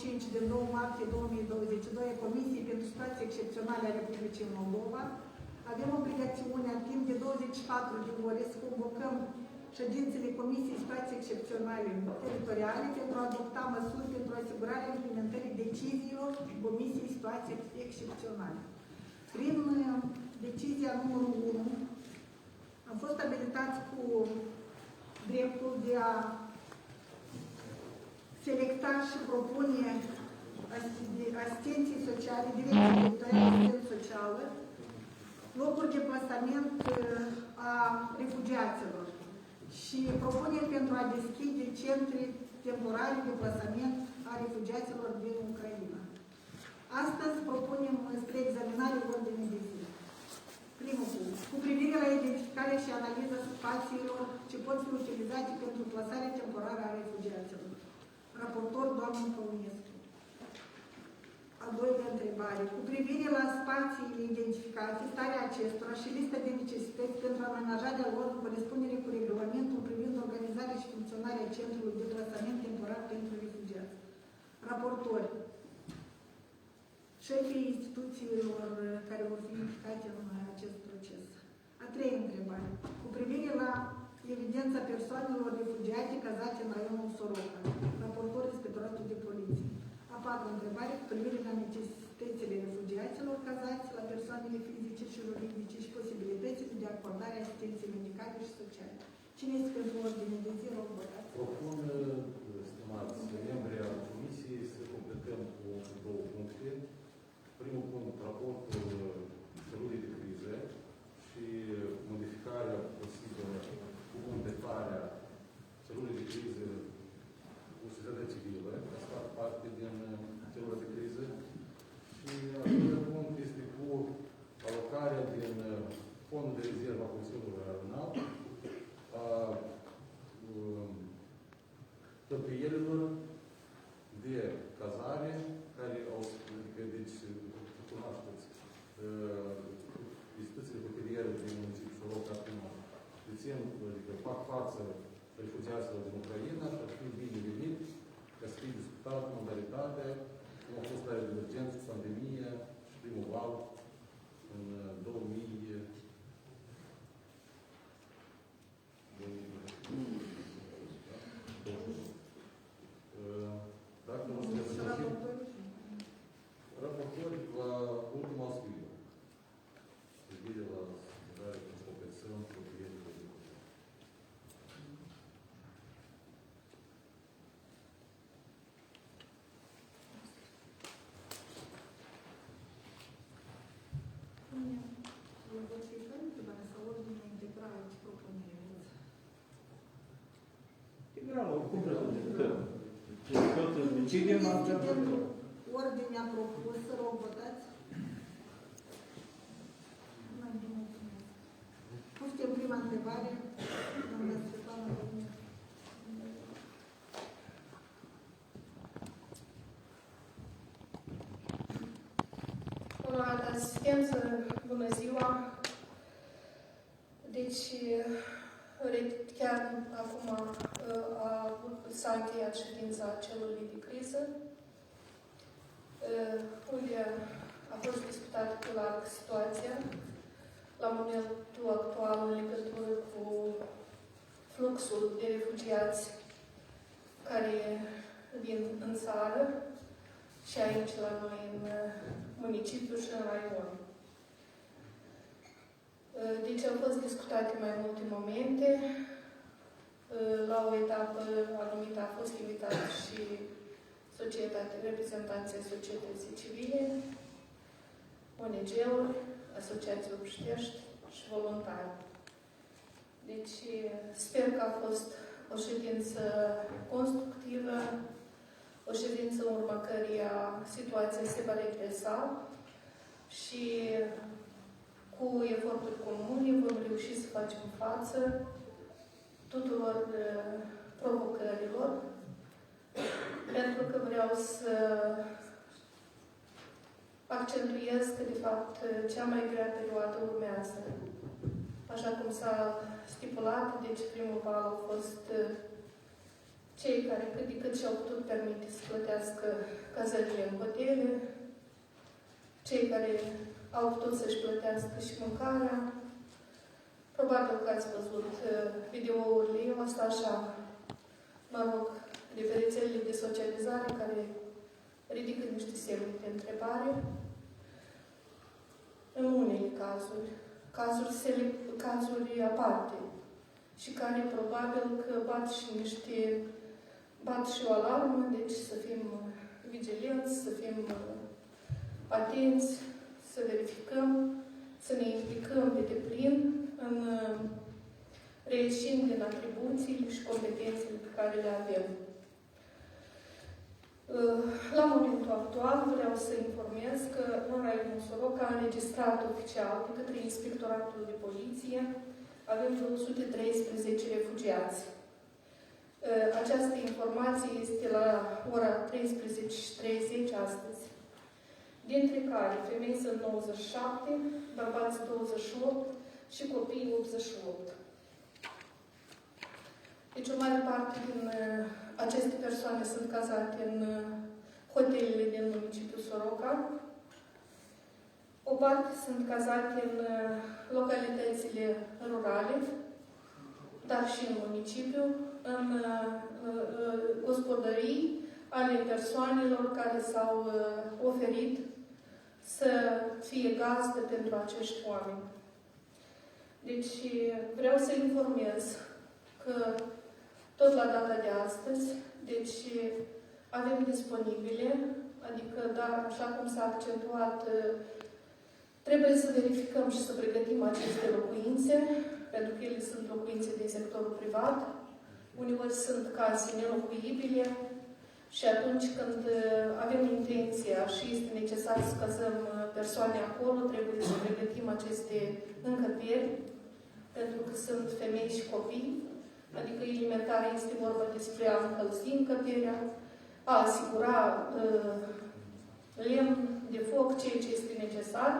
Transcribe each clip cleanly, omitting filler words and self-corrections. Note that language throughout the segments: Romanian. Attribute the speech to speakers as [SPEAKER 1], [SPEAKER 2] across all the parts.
[SPEAKER 1] 5 din 2 martie 2022 a Comisiei pentru Situații Excepționale a Republicii Moldova, avem obligațiunea, timp de 24 de ore, să convocăm ședințele Comisiei Situații Excepționale Teritoriale pentru a adopta măsuri pentru asigurarea implementării deciziilor Comisiei Situații Excepționale. Prin decizia numărul 1, am fost abilitați cu dreptul de a selecta și propune asistenții sociale, direcții teritoriale de asistență socială, locuri de plasament a refugiaților și propuneri pentru a deschide centre temporare de plasament a refugiaților din Ucraina. Astăzi propunem spre examinare ordine de zi. Primul punct. Cu privire la identificarea și analiza spațiilor ce pot fi utilizate pentru plasarea temporară a refugiaților. Raportor, doamnă Păunescu. A doilea întrebare. Cu privire la spațiile identificate, starea acestora și lista de necesități pentru amenajarea lor în corespundere cu regulamentul privind organizarea și funcționarea Centrului de Plasament Temporar pentru Refugiați. Raportori. Șefii instituțiilor care vor fi implicate în acest proces. A treia întrebare. Cu privire la evidența persoanelor refugiate cazate în raionul Soroca. Raportor Inspectoratul de Poliție. A patra întrebare. Cu privire la necesitățile refugiaților cazați, la persoanele fizice și juridice și posibilitățile de acordare a asistenței medicale și sociale. Cine este pentru ordine de zi? Rog, votați.
[SPEAKER 2] Propun, stimați membri al Comisiei, să completăm cu două puncte. Primul punct, raportul celulei de criză și modificarea posibilă cu completarea celulei de criză cu societatea civilă, asta fac parte din celula de criză. Și al doilea punct este cu alocarea din fondul de rezervă a Consiliului Aeronal a cheltuielilor de cazare care au, adică, deci, cunoașteți, instituțiile hoteliere din municipiul Soroca acum dețin, adică fac față refugiaților din Ucraina și ar fi bine venit ca să fie discutat modalitatea cum a fost starea de urgență, pandemie și primul val în 2000. Dacă nu se raportori la ultima sfidă. Privire la dare cu compensăm proprietului.
[SPEAKER 3] Integral, oricum reprezentăm. Cine
[SPEAKER 1] pentru ordinea propusă, rog, votați. Putem prima întrebare. Doamna Stefana,
[SPEAKER 4] Onorată asistență, bună ziua! Deci, chiar acum s-a încheiat ședința celulei de criză, unde a fost discutată pe larg situația la momentul actual în legătură cu fluxul de refugiați care vin în țară și aici la noi în municipiu și în raion. Deci au fost discutate mai multe momente. La o etapă anumită a fost invitată și reprezentanții societății civile, ONG-uri, asociații obștești și voluntari. Deci sper că a fost o ședință constructivă, o ședință în urma căreia situația se va regresa și cu eforturi comune vom reuși să facem față tuturor provocărilor, pentru că vreau să accentuez că, de fapt, cea mai grea perioadă urmează. Așa cum s-a stipulat, deci primul val a fost cei care cât de cât și-au putut permite să plătească cazările în hotele, cei care au putut să-și plătească și mâncarea. Probabil că ați văzut videourile, eu asta așa, mă rog, de pe rețelele de socializare care ridică niște semne de întrebare. În unele cazuri aparte și care probabil că bat și o alarmă, deci să fim vigilenți, să fim atenți, să verificăm, să ne implicăm de deplin în reieșind din atribuțiile și competențele pe care le avem. La momentul actual vreau să informez că în Raionul Soroca a înregistrat oficial de către Inspectoratul de Poliție avem 213 refugiați. Această informație este la ora 13:30 astăzi, dintre care femei sunt 97, bărbați 28 și copii 88. Deci o mare parte din aceste persoane sunt cazate în hotelele din municipiul Soroca. O parte sunt cazate în localitățile rurale, dar și în municipiu, în gospodării ale persoanelor care s-au oferit să fie gazdă pentru acești oameni. Deci vreau să informez că tot la data de astăzi, deci avem disponibile, adică, dar, așa cum s-a accentuat, trebuie să verificăm și să pregătim aceste locuințe, pentru că ele sunt locuințe din sectorul privat, uneori sunt case nelocuibile și atunci când avem intenția și este necesar să cazăm persoane acolo, trebuie să pregătim aceste încăperi, pentru că sunt femei și copii. Adică elementar este vorba despre a încălzi încăperea, a asigura lemn de foc, ceea ce este necesar.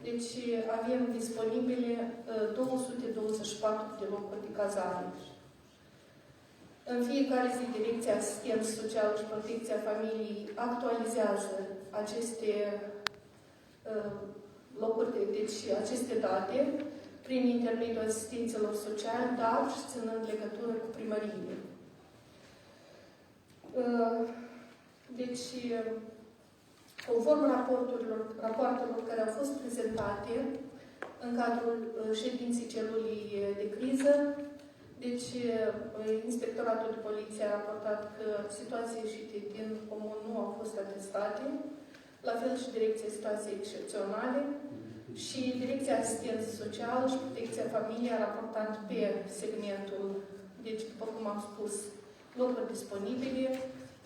[SPEAKER 4] Deci avem disponibile 224 de locuri de cazare. În fiecare zi, Direcția Asistență Socială și Protecția Familiei actualizează aceste locuri, deci aceste date, prin intermediul asistențelor sociale, dar și ținând legătură cu primăriile. Deci, conform rapoartelor care au fost prezentate în cadrul ședinței celulii de criză, deci Inspectoratul de Poliție a raportat că situații ieșite din comun nu au fost atestate, la fel și Direcția Situații Excepționale, și Direcția Asistență Socială și Protecția Familiei a raportat pe segmentul, deci, după cum am spus, locuri disponibile,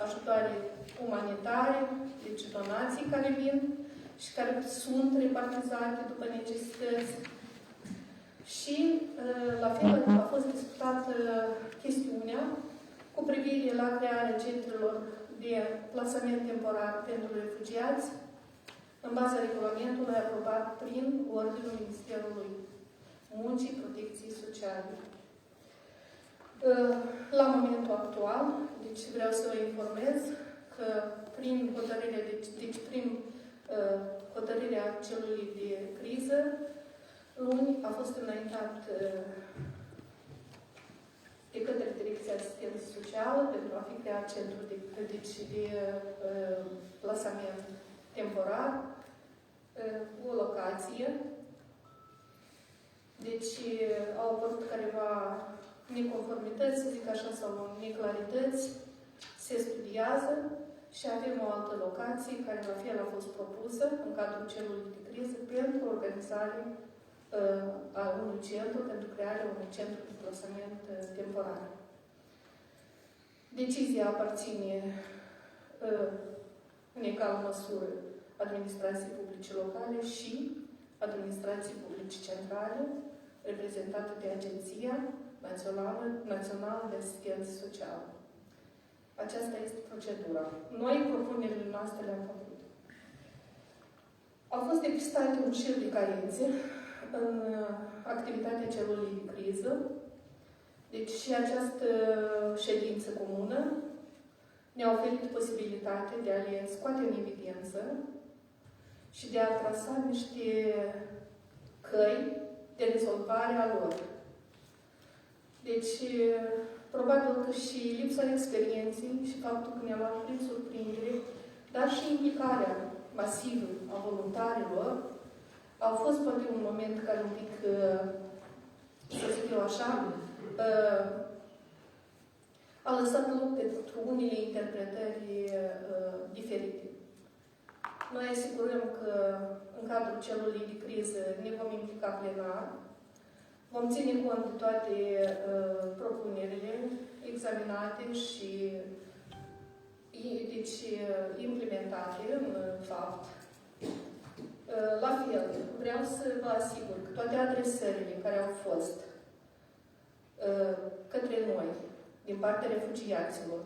[SPEAKER 4] ajutoare umanitare, deci donații care vin și care sunt repartizate după necesități. Și, la fel, a fost discutată chestiunea cu privire la crearea centrelor de plasament temporar pentru refugiați, în baza regulamentului aprobat prin Ordinul Ministerului Muncii Protecției Sociale. La momentul actual, deci vreau să vă informez că prin hotărârea celulii de criză, luni a fost înaintat de către Direcția Asistență Socială pentru a fi creat centru de plasament temporar, o locație. Deci au apărut careva neconformități, să zic așa, sau neclarități, se studiază și avem o altă locație care la fel a fost propusă în cadrul celulii de criză pentru organizare a unui centru, pentru crearea unui centru de plasament temporar. Decizia aparține în egală măsură administrației publice locale și administrației publice centrale, reprezentată de Agenția Națională de Asistență Socială. Aceasta este procedura. Noi, propunerile noastre le-am făcut. Au fost depistate un șir de carențe în activitatea celulii de criză, Deci și această ședință comună ne-a oferit posibilitatea de a le scoate în evidență și de a trasa niște căi de rezolvare a lor. Deci, probabil că și lipsa experienței și faptul că ne-a luat prin surprindere, dar și implicarea masivă a voluntarilor, au fost poate un moment care un pic, să zic eu așa, a lăsat loc pentru unele interpretări diferite. Noi asigurăm că în cadrul celulei de criză ne vom implica plenar, vom ține cont de toate propunerile examinate și deci, implementate în fapt. La fel, vreau să vă asigur că toate adresările care au fost către noi, din partea refugiaților,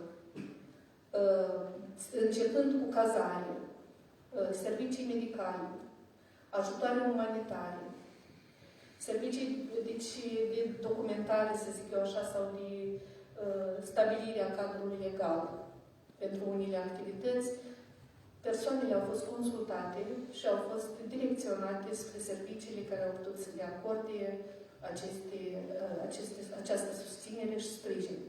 [SPEAKER 4] începând cu cazare, servicii medicale, ajutoare umanitare, servicii deci, de documentare, să zic eu așa, sau de stabilirea cadrului legal pentru unele activități, persoanele au fost consultate și au fost direcționate spre serviciile care au putut să le acorde această susținere și sprijin.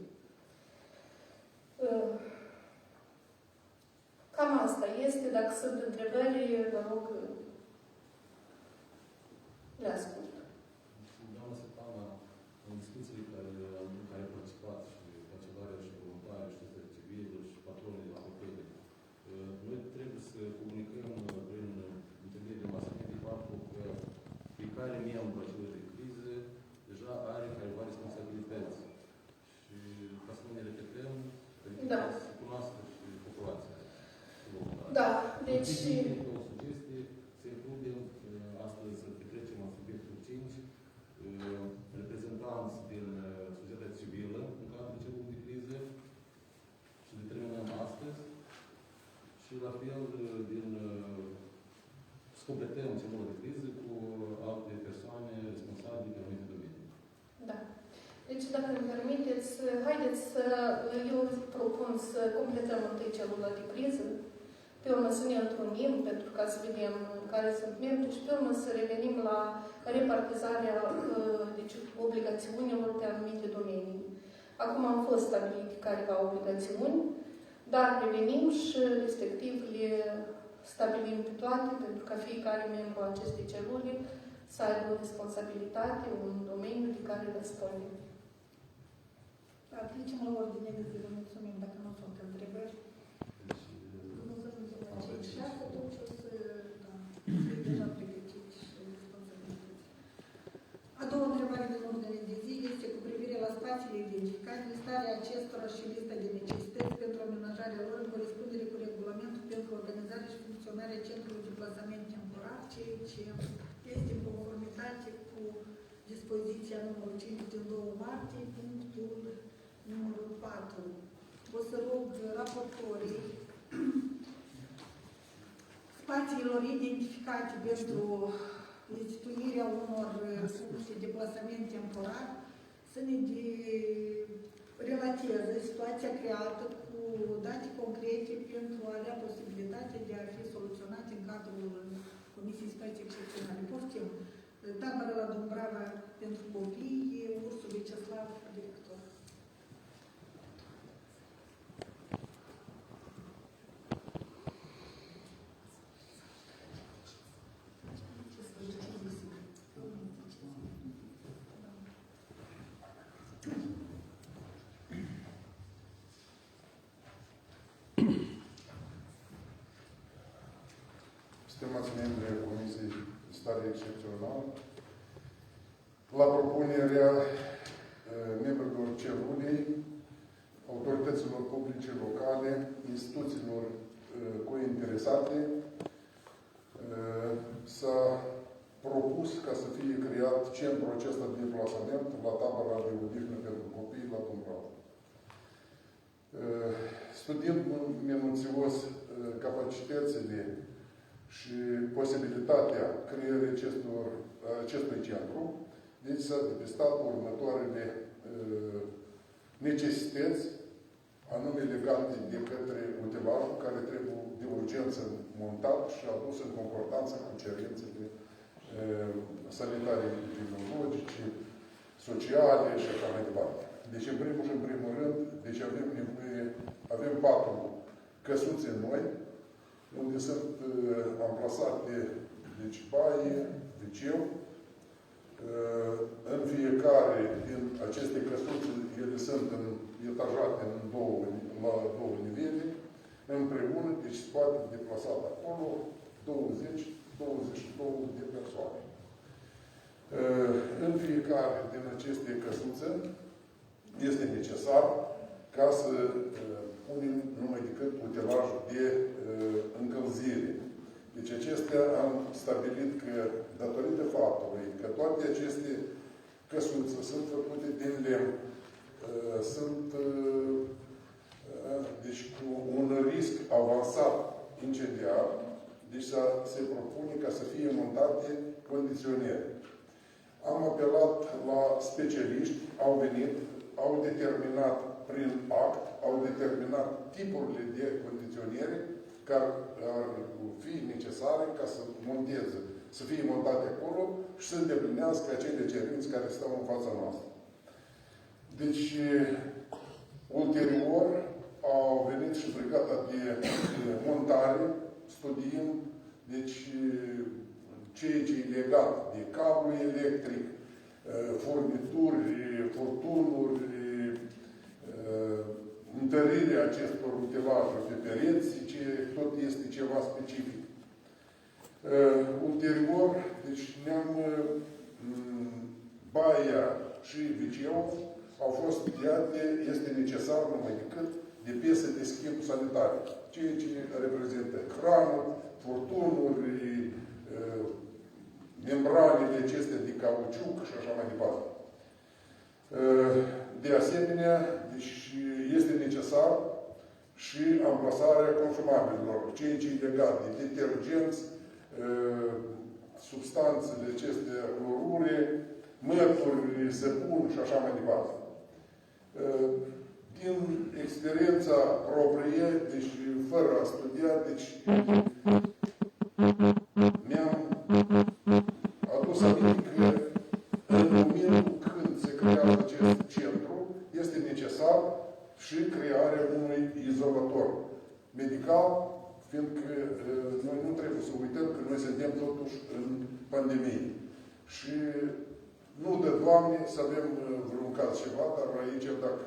[SPEAKER 4] Cam asta este. Dacă sunt întrebări, vă rog, le ascult.
[SPEAKER 2] Doamna Sătana, în discuțiile în care a participat și Cancelarea și voluntari și societatea civilă și patronii de la hotele, noi trebuie să comunicăm prin intermediul mass media faptul că fiecare membru acelui de criză deja are careva responsabilități. Și ca să nu ne repetăm,
[SPEAKER 4] Da.
[SPEAKER 2] să cunoască și populația.
[SPEAKER 4] Da, deci...
[SPEAKER 2] O sugestie să includem astăzi, să petrecem în subiectul 5, reprezentanți din societatea civilă în cadrul celui de criză și determinăm astăzi și la fel să completăm celul de criză cu alte persoane responsabile pe anumite domenii.
[SPEAKER 4] Da. Deci, dacă îmi permiteți, haideți să, eu propun să completăm întâi celula de criză, pe urmă să ne întrunim, pentru ca să vedem care sunt membri și pe urmă să revenim la repartizarea deci, obligațiunilor pe anumite domenii. Acum am fost stabilite careva obligațiuni, dar revenim și respectiv le stabilim pe toate, pentru ca fiecare membru a acestei celule să aibă o responsabilitate, un domeniu de care răspunde.
[SPEAKER 1] Da, trecem la ordine de zi, vă mulțumim, dacă nu sunt întrebări.
[SPEAKER 2] Deci,
[SPEAKER 1] Nu vă ajungem la cei 6, atunci o să, da, deja pregătiți și responsabilități. A doua întrebare din ordine de zi este cu privire la spațiile identificate, listarea acestora și lista de necesități pentru amenajarea lor în corespundere cu regulamentul pentru organizarea și funcționarea centrului de plasament temporar, ceea ce este în conformitate cu dispoziția numărul 5 din 2 martie, punctul numărul 4. O să rog raportorii spațiilor identificate pentru instituirea unor funcții de plasament temporar să ne relateze situația creată cu date concrete pentru a avea posibilitatea de a fi soluționate în cadrul Comisiei Situații Excepționale. Poftim, tabără la Dumbrava pentru copii, Ursul Veceslav, director.
[SPEAKER 5] Stimați membri ai Comisiei de Stare Excepțională, la propunerea membrilor celulei, autorităților publice locale, instituțiilor cointeresate, s-a propus ca să fie creat centrul acesta de plasament la tabăra de odihnă pentru copii la Dumbrava. Studiind minuțios capacitățile și posibilitatea creării acestui centru, deci s-a depistat următoarele necesități anume legate de către utilajul care trebuie de urgență montat și adus în concordanță cu cerințele sanitare, epidemiologice, sociale și așa mai departe. Deci, în primul și în primul rând, deci avem 4 căsuțe noi, unde sunt amplasate deci baie, wc. În fiecare din aceste căsuțe, ele sunt etajate la două nivele, împreună, deci se poate deplasat acolo 20-22 de persoane. În fiecare din aceste căsuțe este necesar ca să punem numai decât utilajul de încălzire. Deci acestea am stabilit că, datorită faptului că toate aceste căsuțe sunt făcute din lemn, sunt deci cu un risc avansat incendiar, deci se propune ca să fie montate condiționere. Am apelat la specialiști, au venit, au determinat prin act, au determinat tipurile de condiționere care ar fi necesare ca să monteze, să fie montate acolo și să îndeplinească acele cerințe care stau în fața noastră. Deci, ulterior, au venit și brigada de montare, studiind, deci, ceea ce e legat de cablu electric, furnituri, furtunuri, întărirea acestor utilaje pe pereți, tot este ceva specific. Ulterior, deci baia și wc-ul au fost studiate, este necesar numai decât de piese de schimb sanitare. Ceea ce reprezintă hranuri, furtunuri, membranele acestea de cauciuc și așa mai departe. De asemenea, deci este necesar și amplasarea consumabililor, ceea ce e legat de detergenți, substanțele acestea, clorure, mărturi, săpun și așa mai departe. Din experiența proprie, deci fără a studia, deci mi-am adus aminte că în momentul când se creează acest centru, este necesar și crearea unui izolator medical, fiindcă noi nu trebuie să uităm că noi suntem totuși în pandemie. Și nu dă Doamne să avem vreun caz ceva, dar aici, dacă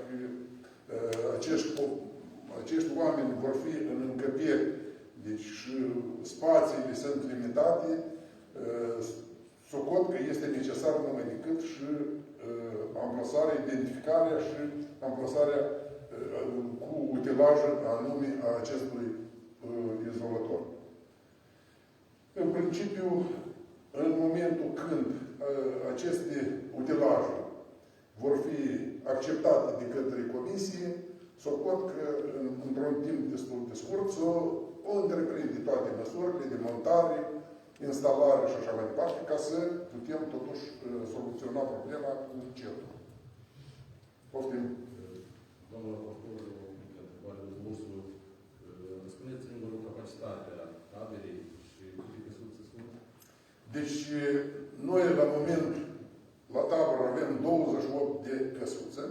[SPEAKER 5] acești oameni vor fi în încăperi, deci spațiile sunt limitate, socot că este necesar numai decât și amplasarea, identificarea și amplasarea cu utilajul anume a acestui izolator. În principiu, în momentul când aceste utilaje vor fi acceptate de către comisie, socot că într-un timp destul de scurt o întreprinde toate măsurile de montare, instalare și așa mai departe, ca să putem totuși soluționa problema cu centru. Poftim.
[SPEAKER 2] Domnul raportor, întrebare de vostru, spuneți-mi, vă rog, capacitatea taberei și câte căsuțe sunt?
[SPEAKER 5] Deci, noi la moment, la tabără avem 28 de căsuțe,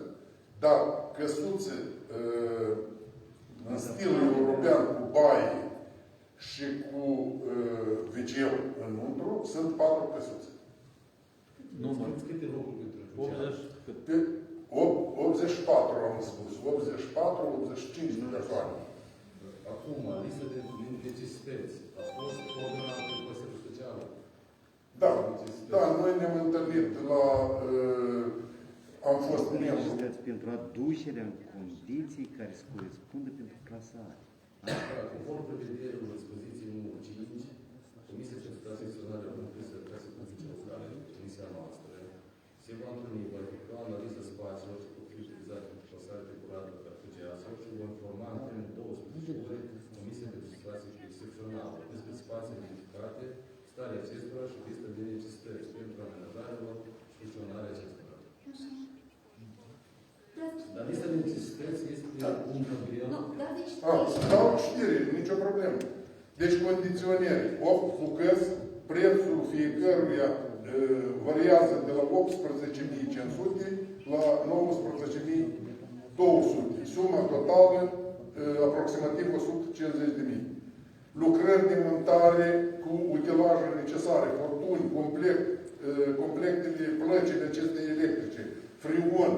[SPEAKER 5] dar căsuțe în stil european cu baie și cu wc-ul înăuntru, sunt 4 căsuțe.
[SPEAKER 3] Număr.
[SPEAKER 2] Câte locuri pentru refugiați?
[SPEAKER 5] 84 am spus. 84-85 de persoane.
[SPEAKER 2] Acum, lista de necesități a fost coordonată de Consiliul Social?
[SPEAKER 5] Da, da, noi ne-am întâlnit la... am fost membru.
[SPEAKER 6] Necesități pentru aducerea în condiții care se corespundă pentru clasare.
[SPEAKER 2] Conform prevederilor dispoziției numărul 5, Comisia Centrală Secțională a Concurselor de Case Publice Locale, Comisia noastră, se va întâlni, va efectua analiza spațiilor ce pot fi utilizate pentru clasare temporară de refugiaților și va informa în termen 12 ore Comisia de Situații Excepționale despre spații identificate, starea acestora și lista de necesități pentru amenajarea lor și funcționarea acestora. Dar lista de necesități este un tabel.
[SPEAKER 7] Nu, dar deci...
[SPEAKER 5] Dau știre, nicio problemă. Deci condiționeri, 8 bucăți, prețul fiecăruia variază de la 18.500 la 19.200. Suma totală aproximativ 150.000. Lucrări de montare cu utilaje necesare, fortuni, completele plăcile acestea electrice, frigon,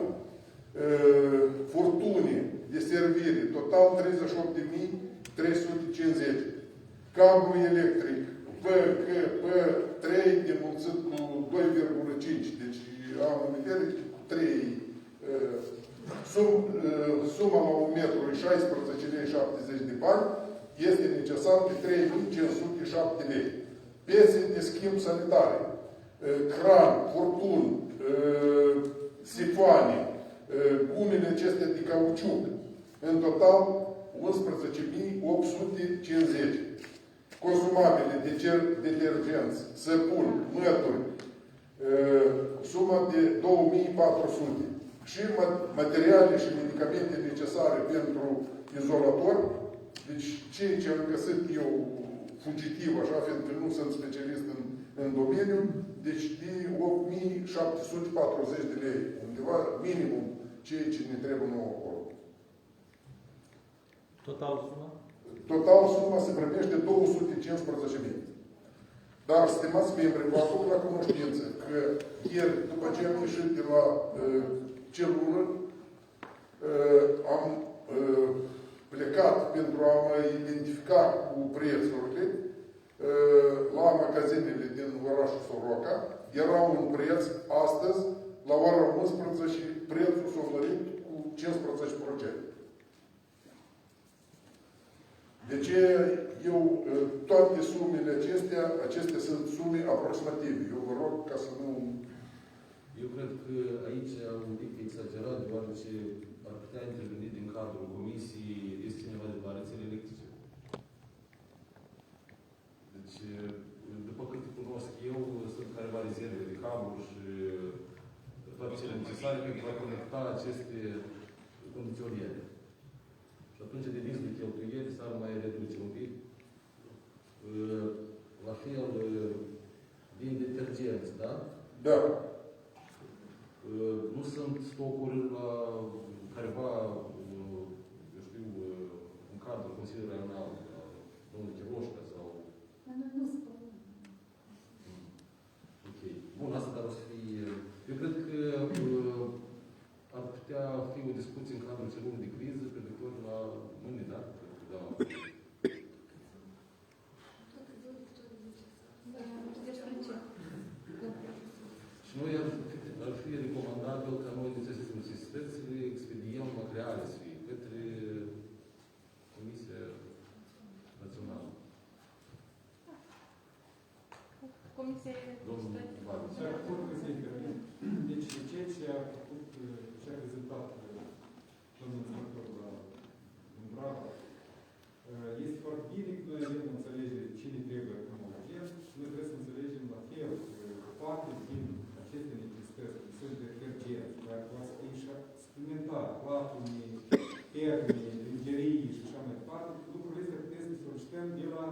[SPEAKER 5] furtuni de servire, total 38.350. Cablu electric, P3 demulțit cu 2,5, deci am în vedere 3. Suma la un metru e 16 lei 70 de bani, este necesar de 3.507 lei. Piese de schimb sanitare, cran, furtun, sifoane, gumele acestea de cauciuc, în total 11.850. Consumabile, detergenți, săpun, mături, suma de 2.400. Și materiale și medicamente necesare pentru izolator. Deci, ceea ce am găsit eu fugitiv, așa, fiindcă nu sunt specialist în domeniu, deci de 8.740 de lei, undeva minimum ceea ce ne trebuie nouă acolo.
[SPEAKER 3] Total suma?
[SPEAKER 5] Total suma se primește 215.000. Dar, stimați membri, vă aduc la cunoștință că ieri, după ce am ieșit de la celulă, am plecat pentru a mă identifica cu prețurile la magazinele din orașul Soroca. Era un preț astăzi, la ora 11, și prețul s-a mărit cu 15%. Deci eu, toate sumele acestea sunt sume aproximative. Eu vă rog ca să nu...
[SPEAKER 2] Eu cred că aici am un pic exagerat, deoarece ar putea interveni din cadrul comisiei, este cineva de la rețele electrice. Deci, după câte cunosc eu, sunt careva rezerve de cabluri și toate cele necesare pentru a conecta aceste condiționeri. Și atunci, de risc de cheltuieli, s-ar mai reduce un pic. La fel, din detergenți, da?
[SPEAKER 5] Da.
[SPEAKER 2] Nu sunt stocuri la careva, eu știu, în cadrul Consiliului Regional, domnul Chiroșca sau...
[SPEAKER 7] Nu spun.
[SPEAKER 2] Ok. Bun, asta dar o să fie... Eu cred că ar putea fi o discuție în cadrul celulei de criză privitor la mâine, da? Da. Și noi ar fi recomandabil ca noi necesitățile expediem materiale să fie către Comisia Națională.
[SPEAKER 7] Comisia
[SPEAKER 2] Domnul Varus.
[SPEAKER 8] Deci, ceea ce a făcut, ce a prezentat domnul director la Brava, este foarte bine că noi avem înțelegere cine trebuie în urgent și noi trebuie să înțelegem la fel parte din aceste necesități, că sunt detergenți, care poate fi și suplimentar, platumi, termii, lingerii și așa mai departe, lucrurile astea putem să solicităm de la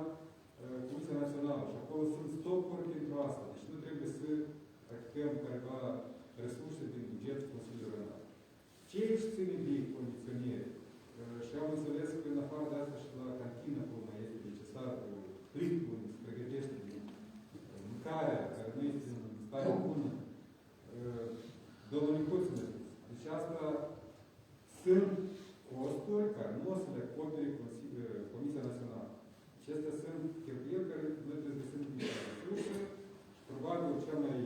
[SPEAKER 8] Comisia Națională și acolo sunt stocuri pentru asta. Deci nu trebuie să achităm careva resurse din bugetul Consiliului Regional. Ceea ce ține de condiționeri, și am înțeles că în afară de asta și la cantină acolo mai este necesar plitul, se pregătește din mâncarea, care nu este în stare bună. Domnul Nicuț ne-a spus. Deci asta sunt costuri care nu o să le acopere Comisia Națională. Acestea sunt cheltuieli care noi trebuie să sunt niște resurse și probabil cel mai,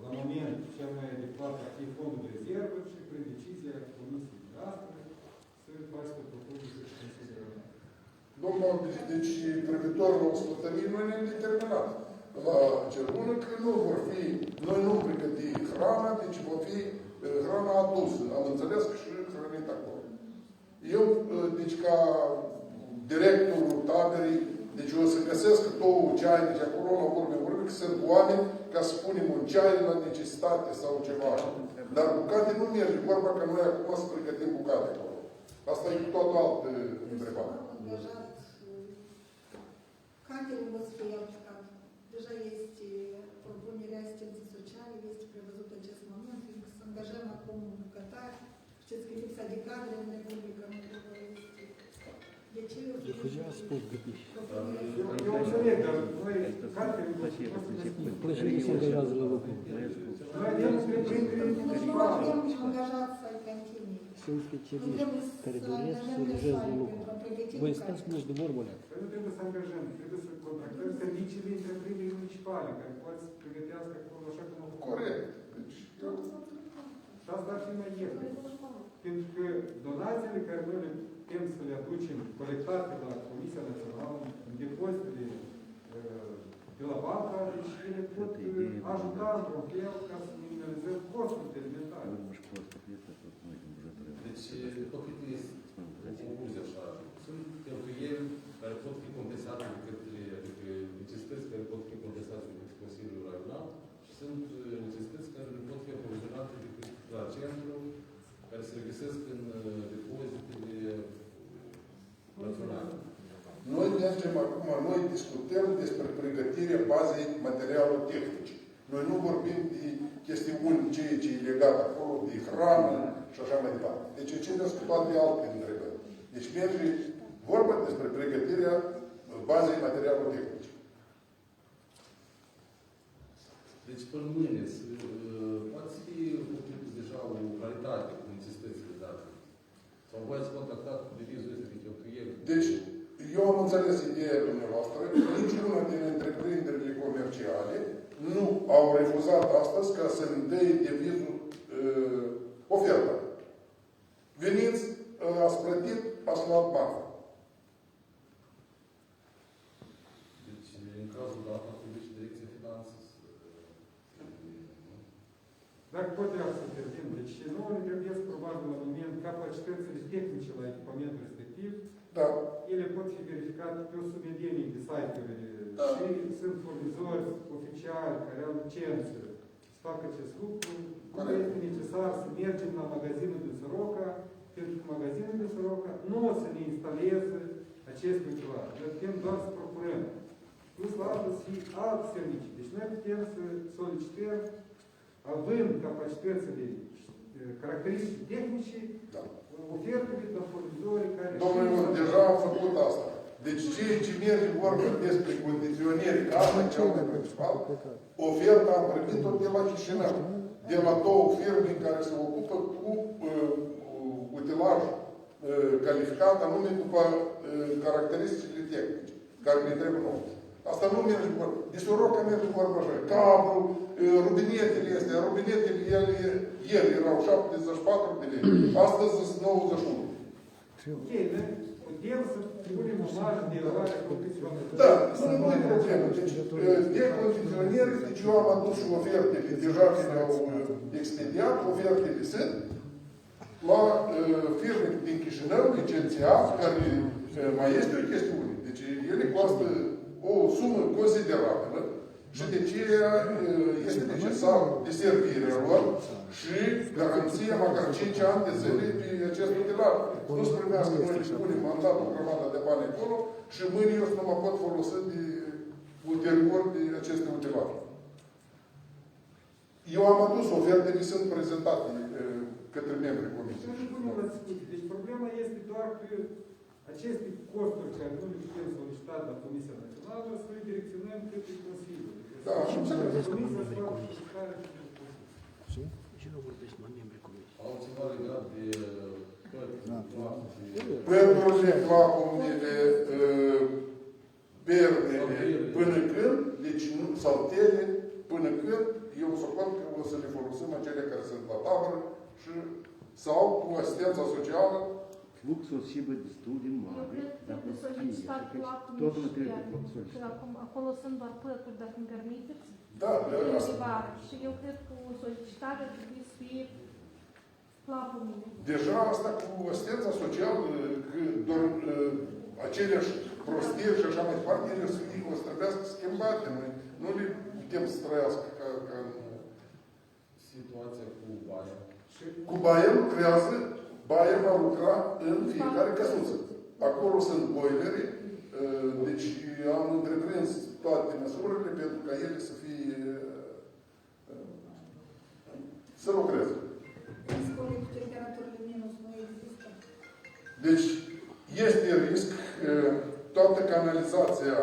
[SPEAKER 8] la moment, cel mai adecvat ar fi fondul de rezervă și prin decizia Comisiei de astăzi să faceți o propoziție și considerăm.
[SPEAKER 5] Domnul, deci privitor la ospătării, noi ne-am determinat la Cerbună că nu vor fi, noi nu pregăti hrana, deci va fi hrana adusă. Am înțeles că și hrănit acolo. Eu, deci ca directorul taberei, deci o să găsesc două ceainici acolo, la urme, că sunt oameni, ca să punem un ceai la necesitate sau ceva. Dar bucate nu merge vorba că noi acum să pregătim bucate acolo. Asta e tot altă întrebare.
[SPEAKER 1] Angajat, catering o să fie aplicat. Deja este propunerea asistenței sociale, este prevăzută în acest moment, fiindcă să angajăm acum bucătari. Știți că lipsa de cadre în Republica Moldova este. De ce eu
[SPEAKER 8] Eu înțeleg, dar noi, catering,
[SPEAKER 3] Plăcerile se angajează la locul.
[SPEAKER 8] noi avem întreprindere
[SPEAKER 1] nu
[SPEAKER 8] principală.
[SPEAKER 1] avem angajați să-i continue.
[SPEAKER 3] Sunt specialiști care doresc să lucreze la locul. Voi stați mulți de vorbă alea.
[SPEAKER 8] Păi nu trebuie să angajăm, trebuie să contractăm serviciile întreprinderii municipale, care poate să pregătească acolo așa cum au făcut.
[SPEAKER 5] Corect. Deci, eu...
[SPEAKER 8] Și asta ar fi mai ieftin. Pentru că donațiile care noi le putem să le aducem colectate la Comisia Națională, în depozitele de la banca, deci ele pot ajuta într-un fel ca să minimalizăm costurile alimentare.
[SPEAKER 2] Deci, după câte este o concluzie așa, sunt cheltuieli care pot fi compensate de către, adică necesități care pot fi compensate de către Consiliul Raional și sunt necesități care pot fi aprovizionate de către la centru, care se regăsesc în depozitele naționale.
[SPEAKER 5] Noi mergem acum, noi discutăm despre pregătirea bazei materialului tehnice. Noi nu vorbim de chestiuni ceea ce e legat acolo, de hrană și așa mai departe. Deci începem cu toate alte întrebări. Deci merge vorba despre pregătirea bazei materialului tehnice.
[SPEAKER 2] Deci, până mâine, poate fi deja o claritate cu necesitățile date. Sau voi ați contactat cu devizul ăsta de cheltuieli?
[SPEAKER 5] Deci, eu am înțeles ideea dumneavoastră, niciuna din întreprinderile comerciale nu au refuzat astăzi ca să-mi dea devizul oferta. Veniți, ați plătit, ați luat bani.
[SPEAKER 2] Deci, în cazul dat, ar trebui și Direcția Finanțe să...
[SPEAKER 8] Dacă pot iar să intervin, deci nouă ne trebuie probabil la moment capacitățile tehnice la echipamentul respectiv.
[SPEAKER 5] Da.
[SPEAKER 8] Ele pot fi verificate pe o sumedenie de site-uri și sunt furnizori oficiali care au licență să facă acest lucru. Nu este necesar să mergem la magazinul din Soroca, pentru că magazinul din Soroca nu o să ne instaleze acest utilaj. Noi putem doar să procurăm. Plus la asta să fie alte servicii. Deci noi putem să solicităm, având capacitățile caracteristici tehnice,
[SPEAKER 5] Da.
[SPEAKER 8] ofertele de la furnizorii care...
[SPEAKER 5] Domnule, deja am făcut asta. Deci ceea ce merge vorba despre condiționeri, ca asta e cel mai principal, oferta am primit-o de la Chișinău, de la două firme care se ocupă cu utilaj calificat, anume după caracteristicile tehnice, care ne trebuie nouă. Asta nu merge vorba. De Soroca merge vorba așa. Cablu, rubinetele astea, rubinetele ele erau 74 de lei. Astăzi sunt 91.
[SPEAKER 8] Ok, noi putem să punem o marjă de eroare condiționată.
[SPEAKER 5] Da, nu e problemă. Deci, de condiționeri, deci eu am adus și ofertele, deja ce le-au expediat, ofertele sunt la firme din Chișinău, licențiat, care mai este o chestiune. Deci ele costă o sumă considerabilă și de aceea este necesar deservirea lor și garanția măcar 5 ani de zile pe acest utilaj. Nu se primească noi le punem mandat o grămadă de bani acolo și mâine eu nu mă pot folosi de ulterior de aceste utilaje. Eu am adus ofertele, sunt prezentate către membrii comisiei.
[SPEAKER 8] Nu punem la discuție. Deci problema este doar că aceste costuri care nu le putem solicita la Comisia Națională să le direcționăm către Consiliu.
[SPEAKER 5] Da, și înțeleg.
[SPEAKER 8] Comisia să facă solicitare și
[SPEAKER 3] Și nu vorbești la membrii comisiei.
[SPEAKER 2] Altceva legat de
[SPEAKER 5] Pădurile, flacumurile, pernele, până când, deci nu, saltele, până când, eu o să fac că o să le folosim acele care sunt la tabără și sau cu asistența socială.
[SPEAKER 6] Fluxul și bă destul de mare.
[SPEAKER 7] Eu cred că trebuie solicitat la
[SPEAKER 6] Totul nu trebuie solicitat.
[SPEAKER 7] Acolo sunt doar pături, dacă îmi permiteți.
[SPEAKER 5] Da, de asta.
[SPEAKER 7] Și eu cred că o solicitare ar trebui să fie plapumile.
[SPEAKER 5] Deja asta cu asistența socială, că doar aceleași prostii și așa mai departe, ele o să trebuiască schimbate. Noi nu le putem să trăiască ca
[SPEAKER 2] situația cu baia.
[SPEAKER 5] Cu baia lucrează, baia va lucra în fiecare căsuță. Acolo sunt boilere, deci am întreprins toate măsurile pentru ca ele să fie, să lucreze.
[SPEAKER 1] Riscul cu temperaturile minus nu există.
[SPEAKER 5] Deci, este risc, toată canalizația,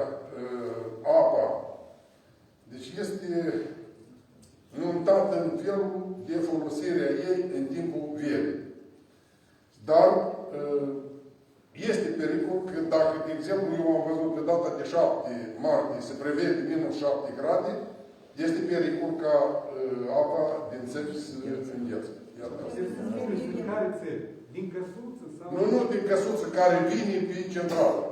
[SPEAKER 5] apa, deci este montată în felul de folosire a ei în timpul verii. Dar este pericol că dacă, de exemplu, eu am văzut pe data de 7 martie se prevede minus 7 grade, este pericol ca apa din țări să înghețe.
[SPEAKER 8] Din care țări? Din căsuță sau?
[SPEAKER 5] Nu din căsuță, care vine pe centrală.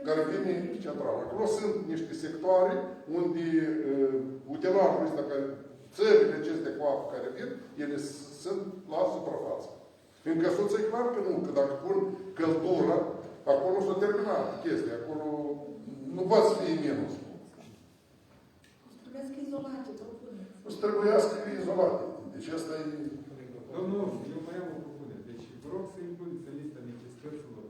[SPEAKER 5] Care vine pe centrală. Acolo sunt niște sectoare unde utilajul ăsta, țările acestea cu apă care vin, ele sunt la suprafață. În căsuță e clar că nu, că dacă pun căldură, acolo s-a terminat chestia. Acolo nu poate să fie minus.
[SPEAKER 1] Trebuie să izolate, propuneți.
[SPEAKER 5] O să trebuiască izolate. Deci asta e...
[SPEAKER 8] Domnul, eu mai am o propunere. Deci vă rog să includeți în lista necesităților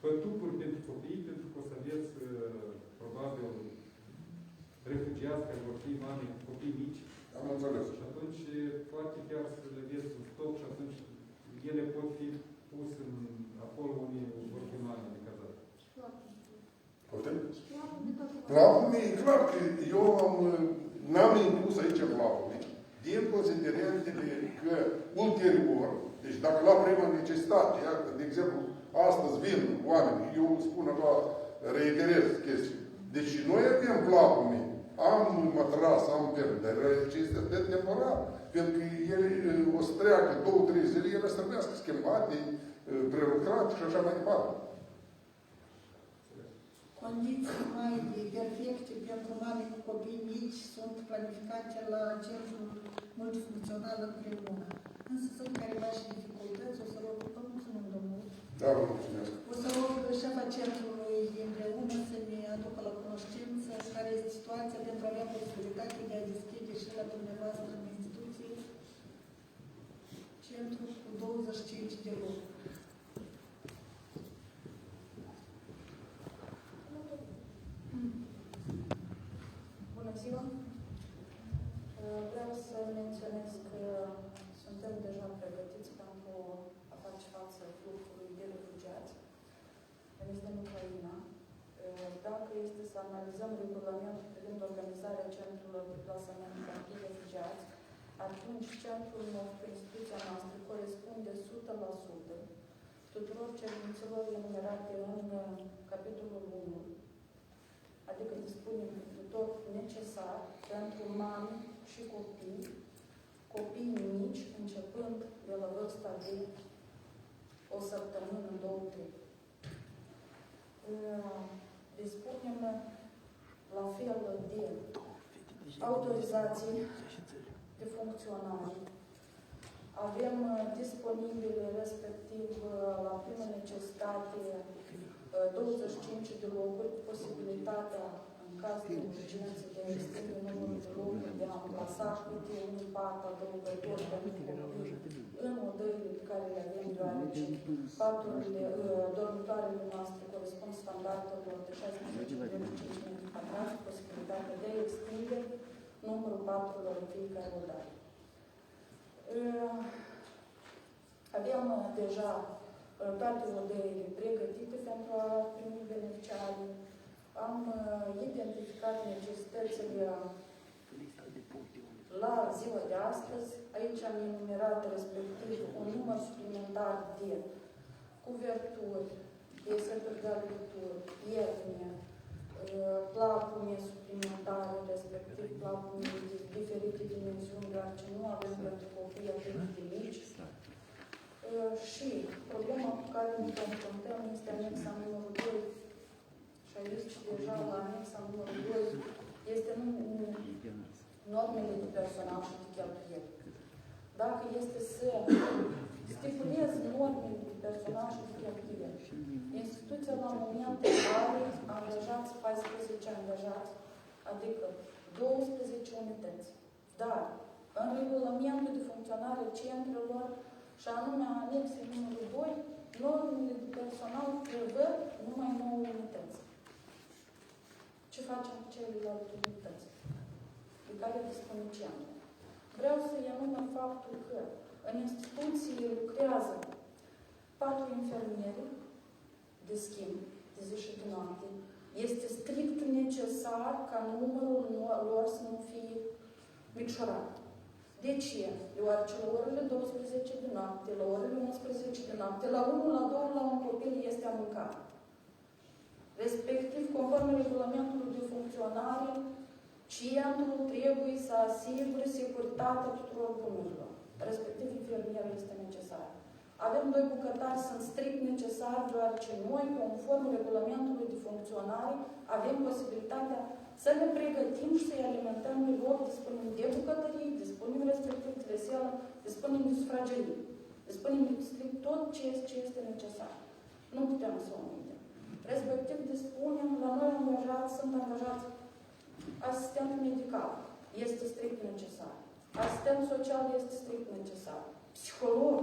[SPEAKER 8] pătupuri pentru copii, pentru că o să aveți probabil refugiați care vor fi mame cu copii mici.
[SPEAKER 5] Am înțeles.
[SPEAKER 8] Și atunci poate chiar să le aveți un stoc și atunci ele pot fi puse acolo unde vor fi mame de cazat.
[SPEAKER 5] Putem? Plapume, e clar că eu n-am inclus aici plapume, din considerentele că ulterior, deci dacă la prima necesitate, iată, de exemplu, astăzi vin oameni, eu spun așa, reiterez chestii. Deci noi avem plapume, am matras, am perne, dar acestea de temporar, pentru că ele o să treacă 2-3 zile, ele să trebuiască schimbate, prelucrate și așa mai departe.
[SPEAKER 1] Condiții mai perfecte pentru mame cu copii mici sunt planificate la centrul multifuncțional împreună. Însă sunt careva și dificultăți, o să rog, vă mulțumim, domnul.
[SPEAKER 5] Da, vă mulțumesc.
[SPEAKER 1] O să rog șefa centrului împreună să ne aducă la cunoștință care este situația pentru a avea posibilitatea de a deschide și la dumneavoastră în instituție centru cu 25 de locuri.
[SPEAKER 9] Bună ziua! Vreau să menționez că suntem deja pregătiți pentru a face față fluxului de refugiați veniți din Ucraina. Dacă este să analizăm regulamentul privind organizarea centrelor de plasament pentru refugiați, atunci centrul nostru, instituția noastră, corespunde 100% tuturor cerințelor enumerate în capitolul 1. Adică dispunem de tot necesar pentru mame și copii mici, începând de la vârsta de o săptămână, 2-3. Dispunem la fel de autorizații de funcționare. Avem disponibile, respectiv, la primă necesitate, 25 de locuri, posibilitatea, în caz de urgență, de a extinde numărul de locuri, de a amplasa câte un pat adăugător pentru copii în odăile pe care le avem, deoarece dormitoarele noastre corespund standardelor de 16,5 m², posibilitatea de a extinde numărul paturilor în fiecare odare. Aveam deja toate odăile pregătite pentru a primi beneficiarii. Am identificat necesitățile la ziua de astăzi. Aici am enumerat respectiv un număr suplimentar de cuverturi, de seturi de alături, ierne, plapume suplimentare, respectiv plapume de diferite dimensiuni, deoarece nu avem pentru copii atât de mici. Și problema cu care ne confruntăm este anexa numărul 2. Și aici, deja la anexa numărul 2, este normele de personal și de cheltuieli. Dacă este să stipulez normele de personal și de cheltuieli, instituția la momentul are angajați 14 angajați, adică 12 unități. Dar, în regulamentul de funcționare a centrelor, și anume anexei numărul 2, normele de personal prevăd numai 9 unități. Ce facem cu celelalte unități de care dispune centrul? Vreau să enumăr faptul că în instituție lucrează 4 infirmieri de schimb, de zi și de noapte. Este strict necesar ca numărul lor să nu fie micșorat. De ce? Deoarece la orele 12 de noapte, la orele 11 de noapte, la 1, la 2, la un copil este aruncat. Respectiv, conform regulamentului de funcționare, centrul trebuie să asigure securitatea tuturor bunurilor. Respectiv, infirmierul este necesar. Avem 2 bucătari, sunt strict necesari, deoarece noi, conform regulamentului de funcționare, avem posibilitatea să le pregătim și să-i alimentăm pe loc, dispunem de bucătării, dispunem respectiv de veselă, dispunem de sufragerii, dispunem de strict tot ce este necesar. Nu putem să o omitem. Respectiv, dispunem, la noi sunt angajați asistent medical, este strict necesar. Asistent social este strict necesar. Psiholog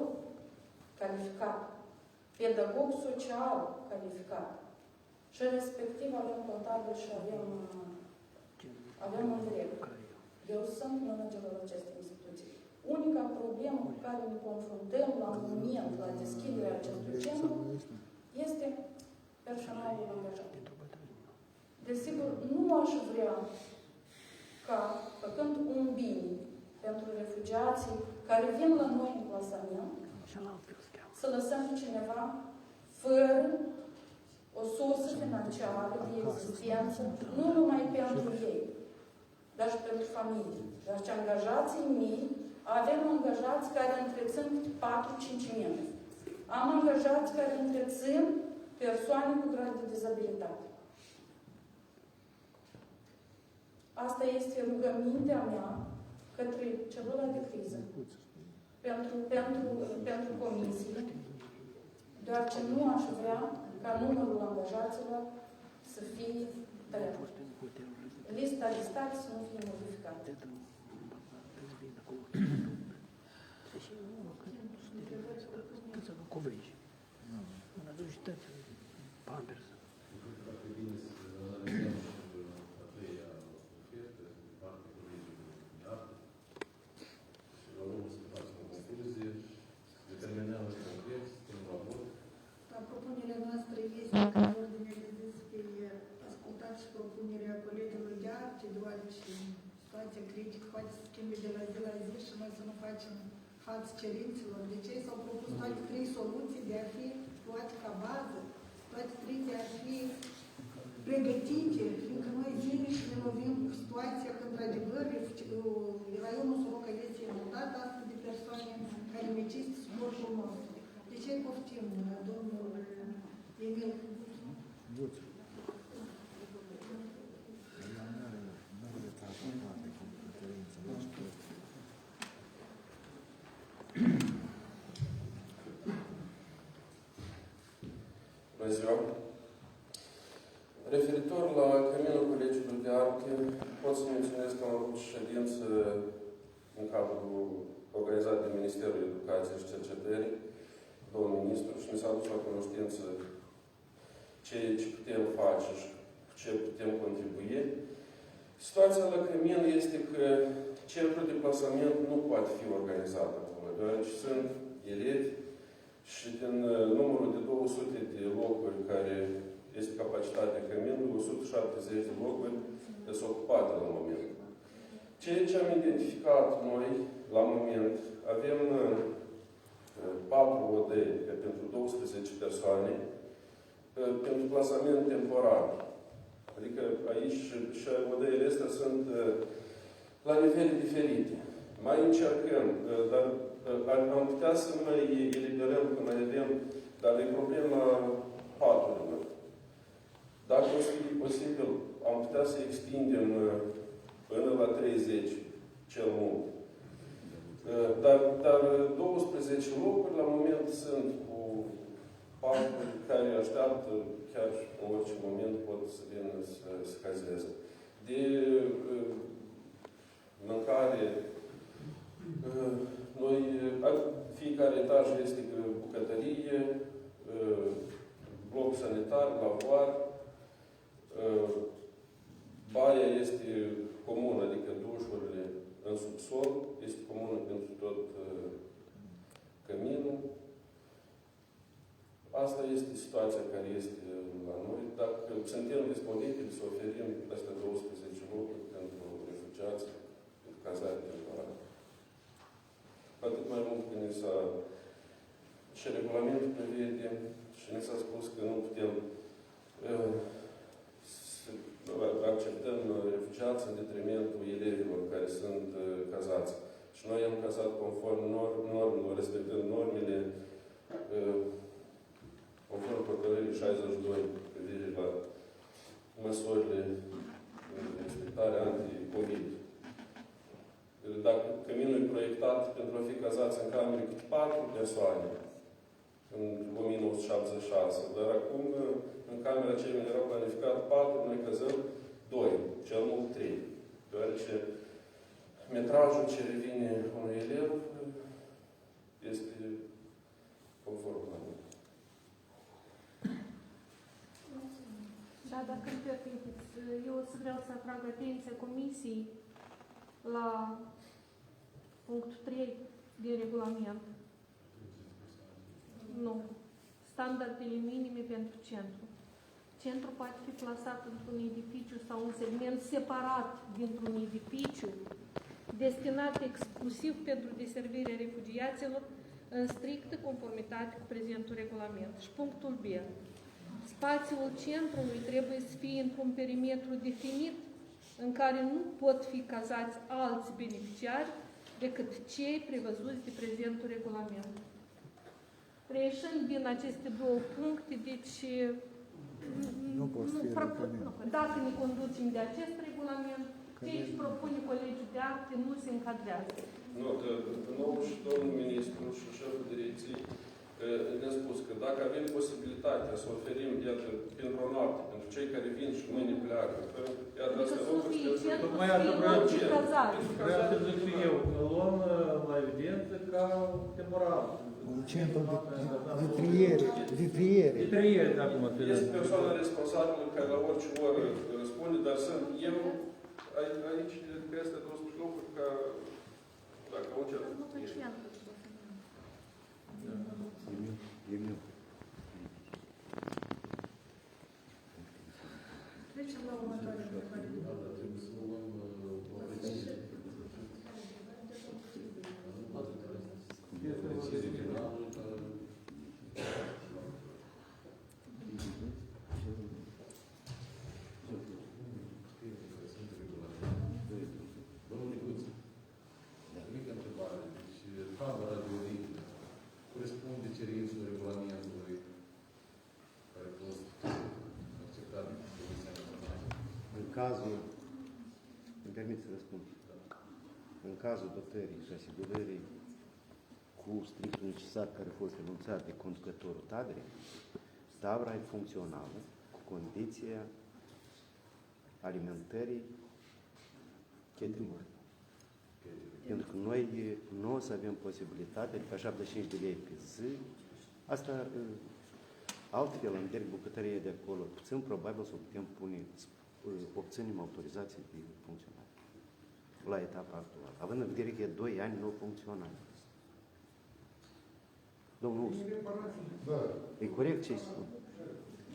[SPEAKER 9] calificat. Pedagog social calificat. Și respectiv avem contabil și avem un director. Eu sunt managerul acestei instituții. Unica problemă cu care ne confruntăm la moment, la deschiderea acestui centru, este personalul angajat. Desigur, nu aș vrea ca, făcând un bine pentru refugiații care vin la noi în plasament, să lăsăm cineva fără o sursă financiară de existență, nu numai pentru ei, dar și pentru familie. Dar și angajații mei, avem angajați care întrețin 4-5 membri. Am angajați care întrețin persoane cu grad de dizabilitate. Asta este rugămintea mea către celula de criză, pentru comisie, deoarece nu aș vrea ca numărul angajaților să fie tăiat. Lista de stat să nu fie modificată.
[SPEAKER 2] Foarte bine să analizăm și a treia ofertă de partea colegiului de artă și la urmă să facem o concluzie, determinăm concret, în raport.
[SPEAKER 1] Propunerea noastră este ca în ordine de zi să fie ascultat și propunerea colegilor de arte, deoarece situația critică poate să schimbe de la zi la zi și noi să nu facem față cerințelor. De ce s-au propus toate 3 soluții de a fi luate ca bază, toate 3 de a fi pregătite, fiindcă noi zilnic ne lovim cu situația că, într-adevăr, raionul Soroca este inundat astăzi de persoane care necesită suportul nostru. De ce poftim, domnul Emil?
[SPEAKER 10] Bună ziua! Referitor la Căminul Colegiului de Arte, pot să menționez că am avut ședință în cadrul organizat de Ministerul Educației și Cercetării, domnul ministru, și mi s-a adus la cunoștință ceea ce putem face și cu ce putem contribui. Situația la Cămin este că centrul de plasament nu poate fi organizat acolo, deoarece sunt elevi și din numărul de 200 de locuri care este capacitatea Căminului, 170 de locuri sunt ocupate la moment. Ceea ce am identificat noi, la moment, avem 4 odăi pentru 12 persoane pentru plasament temporar. Adică aici și odăile astea sunt la nivele diferite. Mai încercăm, dar am putea să mai eliberăm când mai avem, dar e problema paturilor. Dacă o să fie posibil, am putea să extindem până la 30, cel mult. Dar 12 locuri, la moment, sunt cu paturi care așteaptă, chiar în orice moment pot să vină să cazeze. De mâncare. Noi, fiecare etaj este bucătărie, bloc sanitar, lavoar, baia este comună, adică dușurile în subsol, este comună pentru tot căminul. Asta este situația care este la noi. Dacă suntem disponibili să oferim peste 12 locuri pentru refugiați, pentru cazare temporară. Cu atât mai mult când și regulamentul prevede și ne s-a spus că nu putem să acceptăm refugiați în detrimentul elevilor care sunt cazați. Și noi am cazat conform normelor, respectând normele conform hotărârii 62 privire la măsurile de respectare anti-COVID. Dacă căminul e proiectat pentru a fi cazați în camere cu 4 persoane în 1976, dar acum în camera aceea erau planificat 4, noi cazăm 2, cel mult 3. Deoarece metrajul ce revine unui elev este conform la noi.
[SPEAKER 7] Da, dacă îmi permiteți, eu o să vreau să atrag atenția Comisiei la punctul 3 din regulament. Nu. Standardele minime pentru centru. Centru poate fi plasat într-un edificiu sau un segment separat dintr-un edificiu destinat exclusiv pentru deservirea refugiaților în strictă conformitate cu prezentul regulament. Și punctul B. Spațiul centrului trebuie să fie într-un perimetru definit în care nu pot fi cazați alți beneficiari decât cei prevăzuți de prezentul regulament. Reieșând din aceste două puncte, deci dacă ne conducem de acest regulament, ce își propune Colegiul de Acte nu se încadrează.
[SPEAKER 10] Nu, că nou și domnul ministru și șeful direcției ne-a spus că dacă avem posibilitatea să oferim, iată, pentru o noapte, pentru cei care vin și mâine pleacă, iată, asta lucruri
[SPEAKER 3] tocmai asta vreau să zic și eu, că luăm la evidență ca temporar.
[SPEAKER 11] Un centru de triere.
[SPEAKER 3] De triere, acum.
[SPEAKER 10] Este persoana responsabilă care la orice oră răspunde, dar sunt eu aici, că este 12 locuri ca dacă au ce.
[SPEAKER 1] Trecem la următoarea întrebare.
[SPEAKER 2] Trebuie să luăm Domnul Nicuță, mică întrebare. Deci, tabăra de origine corespunde cerințelor regulamentului care a fost acceptat de Comisia Națională?
[SPEAKER 6] În cazul, îmi permit să răspund, în cazul dotării și asigurării cu strictul necesar care a fost enunțat de conducătorul taberei, tabăra e funcțională cu condiția alimentării catering. Pentru că noi nu o să avem posibilitatea, adică 75 de lei pe zi, asta altfel, în direct bucătărie de acolo, puțin probabil să putem obținem autorizație de funcționare la etapa actuală. Având în vedere că 2 ani nu funcționează. Domnul Ursu.
[SPEAKER 5] Da.
[SPEAKER 6] E corect ce spun?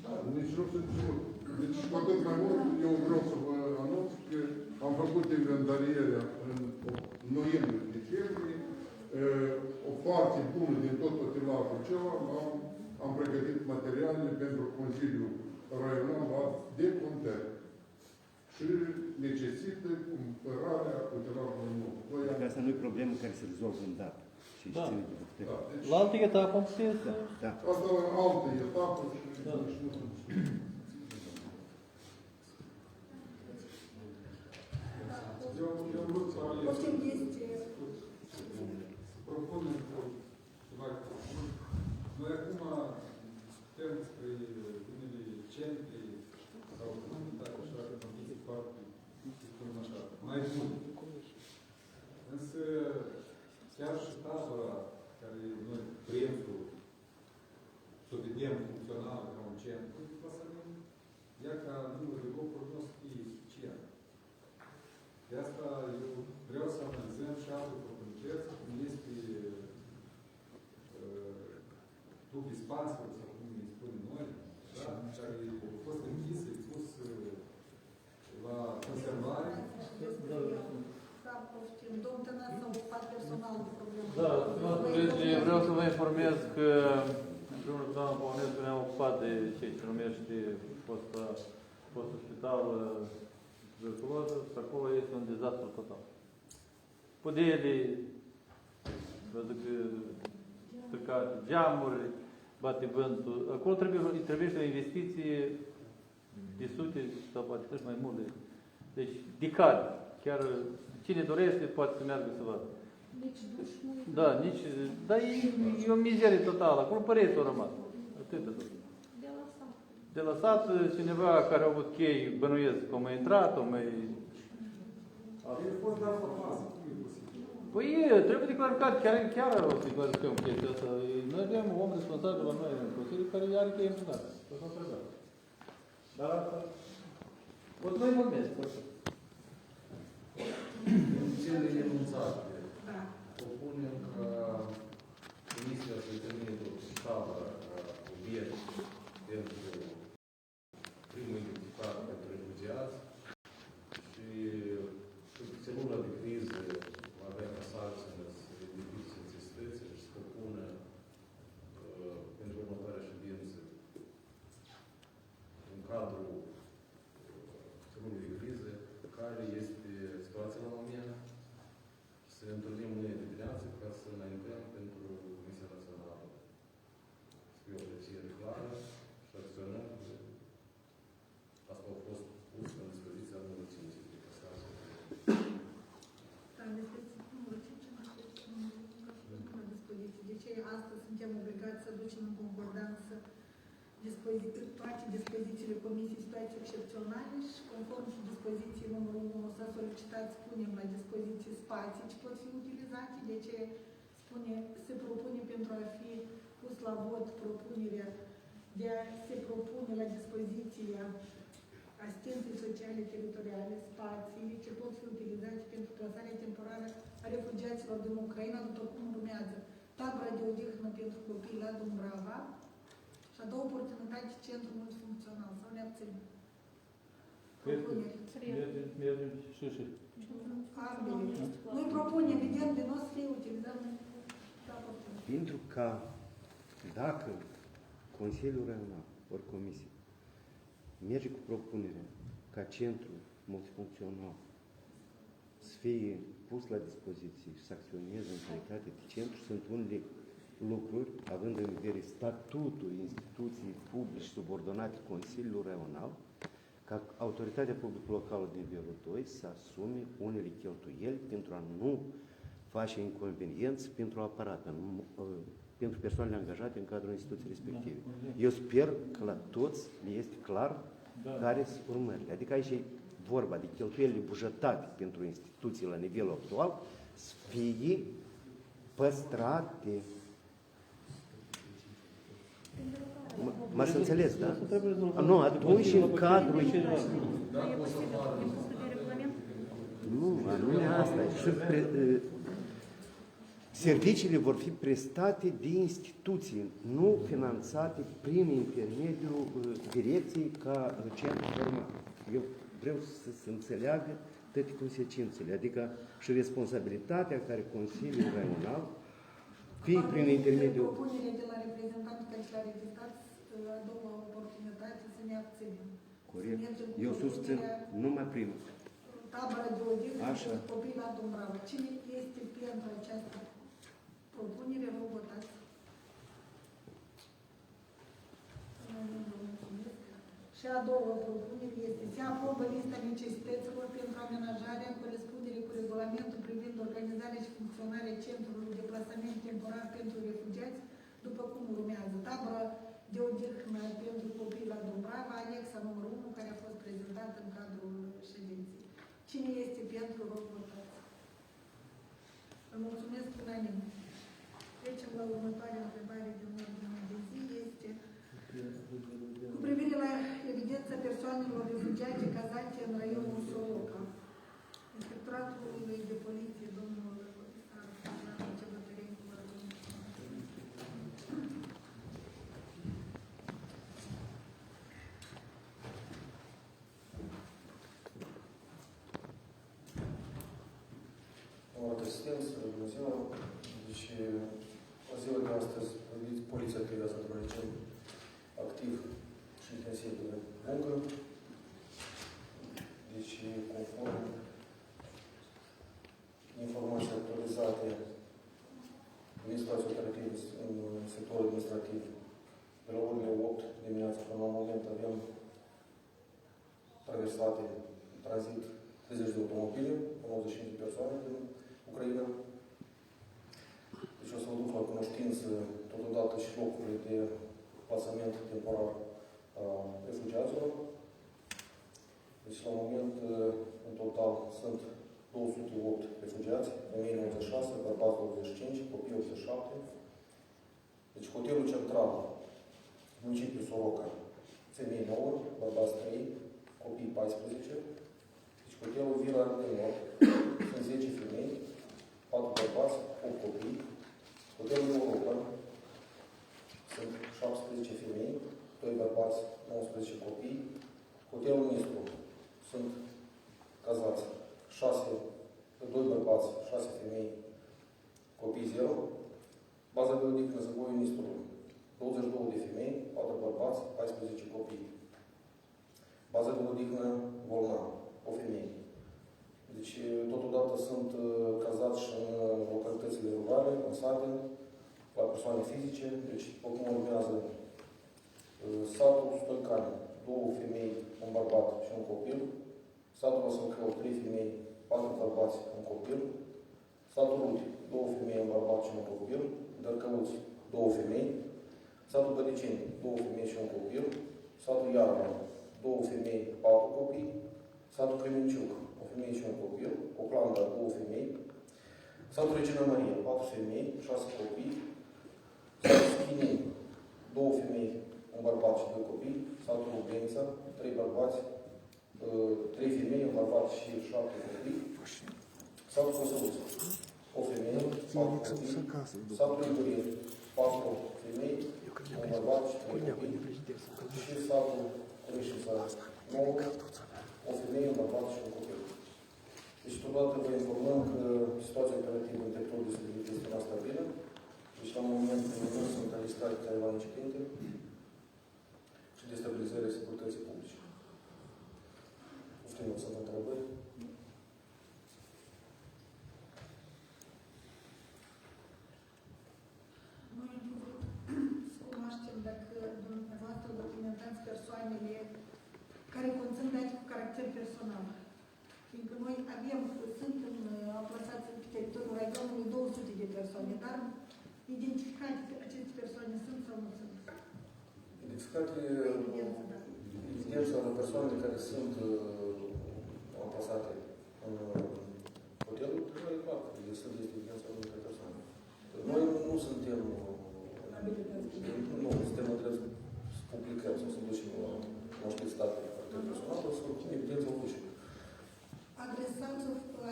[SPEAKER 5] Da, nici nu sunt sigur. Deci, cu atât mai mult, eu vreau să vă anunț că am făcut inventarierea în noiembrie-decembrie. O parte bună din tot totilajul acela am pregătit materialele pentru Consiliul Raional la decontări. Și necesită cumpărarea utilajelor nou.
[SPEAKER 6] Adică asta nu e problemă care se rezolvă în dată.
[SPEAKER 3] Da.
[SPEAKER 5] Da, deci,
[SPEAKER 3] La altă etapă am putea să...
[SPEAKER 6] Da.
[SPEAKER 5] asta la altă etapă și nici nu sunt.
[SPEAKER 8] Eu vreau să
[SPEAKER 1] Poftim, este
[SPEAKER 8] propunem ceva. Noi acum suntem spre unele centre sau comunitate, așa, că am văzut foarte, mai bune. numărul de locuri nu o să fie suficient. De asta eu vreau să analizăm și alte oportunități, cum este dubli spațiul, sau cum îi spunem noi, da? Care a fost închis, e pus la conservare.
[SPEAKER 1] Da, poftim. Domnul Tănăs s-a ocupat personal de problemă.
[SPEAKER 3] Da, stimați colegi, vreau să vă informez că împreună cu doamna Păunescu ne-am ocupat de ceea ce numește fostul spital tuberculoză și acolo este un dezastru total. Podele, văd că stricate, geamuri, bate vântul. Acolo trebuie o investiție de sute sau poate chiar mai multe. Deci, decade. Chiar cine dorește poate să meargă să vadă.
[SPEAKER 7] Nici duș nu e.
[SPEAKER 3] Da, dar e o mizerie totală. Acolo păreți au rămas. Atâta tot. De la sat, cineva care a avut chei, bănuiesc, că au mai intrat, au mai...
[SPEAKER 8] El a fost la formasă, cum e posibil?
[SPEAKER 3] Păi trebuie de clarificat, chiar o să clarificăm chestia asta. Noi avem un om responsabil la noi în Consiliu care are cheie împlinate. Dar asta... O să mai vorbesc.
[SPEAKER 2] În cele enunțate, propunem ca Comisia să determine o tabără obiect pentru primul identificat pentru refugiați și celula de criză va avea ca sarcină să identifice necesitățile și să propună pentru următoarea ședință în cadrul celulei de criză care este situația la moment și să ne întâlnim mâine de dimineață ca să înaintăm pentru Comisia Națională. Să fie o apreciere clară și acționăm. Asta a fost pus în dispoziția numărul 5 de casare.
[SPEAKER 1] Da, este numărul 5 la dispoziție. De ce astăzi suntem obligați să ducem în concordanță toate dispozițiile Comisiei Situații Excepționale și conform cu dispoziției numărul 1 s-a solicitat, spunem, la dispoziții spații ce pot fi utilizate, de ce se propune pentru a fi pus la vot propunerea de a se propune la dispoziția asistenței sociale teritoriale spații ce pot fi utilizate pentru plasarea temporară a refugiaților din Ucraina, după cum urmează tabăra de odihnă pentru copii la Dumbrava, și a doua oportunitate, centru multifuncțional. Sau ne abținem?
[SPEAKER 3] Mergem și.
[SPEAKER 1] Ambele. Noi propunem, evident, de noi să fie utilizat.
[SPEAKER 6] Pentru că dacă Consiliul Regional, ori Comisie, merge cu propunerea ca centru multifuncțional să fie pus la dispoziție și să acționeze în calitate de centru, sunt unele lucruri, având în vedere statutul instituției publice subordonate Consiliului Regional, ca autoritatea publică locală din nivelul 2 să asume unele cheltuieli pentru a nu face inconvenienți pentru aparat, pentru persoanele angajate în cadrul instituției respective. Eu sper că la toți le este clar care sunt urmările. Adică aici e vorba de cheltuielile bugetate pentru instituții la nivelul actual să fie păstrate. M-ați înțeles, da? Nu, atunci și în cadrul... Nu, anume asta. Serviciile vor fi prestate de instituții, nu finanțate prin intermediul direcției ca centru formal. Eu vreau să se înțeleagă toate consecințele, adică și responsabilitatea care Consiliul Regional, fie prin intermediul...
[SPEAKER 1] Propunerea de la reprezentantul Cancelarei de Stat, a doua oportunitate să ne abținem.
[SPEAKER 6] Corect. Eu susțin numai primul.
[SPEAKER 1] Tabăra de odihnă pentru copii la Dumbrava. Cine este pentru această propunere, vă votați. Și a doua propunere este se aprobă lista necesităților pentru amenajarea în corespundere cu regulamentul privind organizarea și funcționarea centrului de plasament temporar pentru refugiați, după cum urmează. Tabăra de odihnă pentru copii la Dumbrava, anexa numărul 1, care a fost prezentată în cadrul ședinței. Cine este pentru, vă votați. Vă mulțumesc unanim. Trecem la următoarea întrebare din ordinea de zi. Este cu privire la evidența persoanelor refugiați cazate în raionul Soroca. Inspectoratul de poliție, domnul
[SPEAKER 10] asistență, bună ziua. Deci, o ziua de astăzi, poliția trivează într-un regim activ și intensiv de muncă. Deci, conform informații actualizate din situația operativă în sectorul administrativ, de la orele 8 dimineața până la moment avem traversate în tranzit 30 de automobile, 95 de persoane din Ucraina. Deci o să vă duc la cunoștință totodată și locurile de plasament temporar a refugiaților. Deci la moment, în total, sunt 208 refugiați, 1096, bărbați 25, copii 87. Deci hotelul central, municipiul Soroca, femei 9, bărbați 3, copii 14. Deci hotelul Vila de Nord, sunt 10 femei, 4 bărbați, 8 copii. Hotelul Europa, sunt 17 femei, 2 bărbați, 19 copii. Hotelul Nistru, sunt cazați 2 bărbați, 6 femei, copii 0. Baza de odihnă Zăvoiul Nistru, 22 de femei, 4 bărbați, 14 copii. Baza de odihnă Volna, o femeie. Deci, totodată sunt cazați și în localitățile rurale, în sate, la persoane fizice. Deci, după cum urmează, satul Stoicani, 2 femei, un bărbat și un copil. Satul Lăsăncău, 3 femei, 4 bărbați, un copil. Satul Ruti, 2 femei, un bărbat și un copil. Dărcăuți, 2 femei. Satul Bădiceni, 2 femei și un copil. Satul Iarna, 2 femei, 4 copii. Satul Căminciuc, o femeie și un copil. Oclanda, 2 femei. Satul Regina Maria, 4 femei, 6 copii. Satul Schinin, 2 femei, un bărbat și 2 copii. Satul Rubența, 3 bărbați, 3 femei, un bărbat și 7 copii. Satul Cosăuță, o femeie, 4 copii. Satul Iurie, 4 femei, un bărbat și 3 copii. Și satul Cureșița, 9, o femeie, un bărbat și un copil. Deci, totodată vă informăm că situația operativă în teritoriul de securitate este una stabilă. Deci, la momentul nu sunt înregistrate careva incidente și destabilizarea securității publice. Poftim, sunt întrebări?
[SPEAKER 1] Noi să cunoaștem dacă dumneavoastră documentați persoanele care conțin date cu caracter personal. Fiindcă noi sunt aplasați pe teritoriul raionului 200 de persoane, dar identificate aceste persoane sunt sau nu sunt?
[SPEAKER 10] Identificate evidența de persoane care sunt amplasate în hotelul, trebuie clar, sunt evidența unei persoane. Noi nu suntem drept să publicăm sau să ducem la noștri state de caracter personal, o să obținem evidența ușii.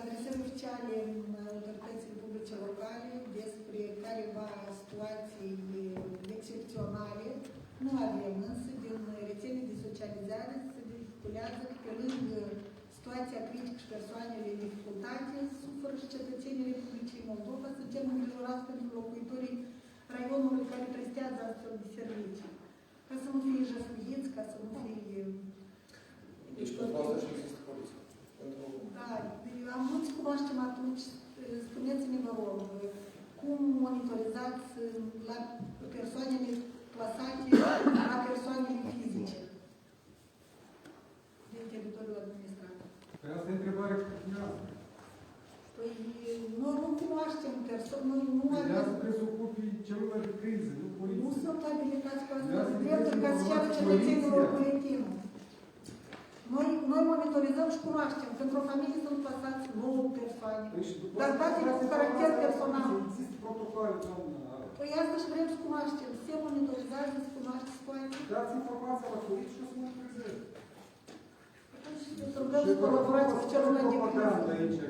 [SPEAKER 1] Adresări oficiale în autoritățile publice locale despre careva situații excepționale nu avem, însă din rețele de socializare se vehiculează că pe lângă situația critică și persoanele în dificultate suferă și cetățenii Republicii Moldova. Suntem îngrijorați pentru locuitorii raionului care prestează astfel de servicii. Ca să nu fie jăsluiți, ca să nu fie...
[SPEAKER 10] Deci, pentru asta și există poliție.
[SPEAKER 1] Da, am vrut să cunoaștem atunci, spuneți-ne, vă rog, cum monitorizați la persoanele plasate la persoanele fizice din teritoriul administrativ?
[SPEAKER 8] Păi asta e întrebarea cu dumneavoastră.
[SPEAKER 1] Păi, noi nu cunoaștem persoane, noi nu avem...
[SPEAKER 8] Dumneavoastră trebuie să ocupi celula de criză, nu poliție.
[SPEAKER 1] Nu sunt abilitați cu asta de dreptul ca să ceară cetățenilor buletinul. Noi monitorizăm și cunoaștem. Pentru o familie sunt plasați 9 persoane. Dar datele cu caracter personal.
[SPEAKER 8] Există protocoale, doamnă.
[SPEAKER 1] Păi asta și vrem să cunoaștem. Se monitorizează, să cunoaște situația.
[SPEAKER 8] Dați informația la poliție și o să monitorizeze.
[SPEAKER 1] rugăm să colaborați cu celălalt de
[SPEAKER 8] propaganda
[SPEAKER 1] criză.
[SPEAKER 8] aici.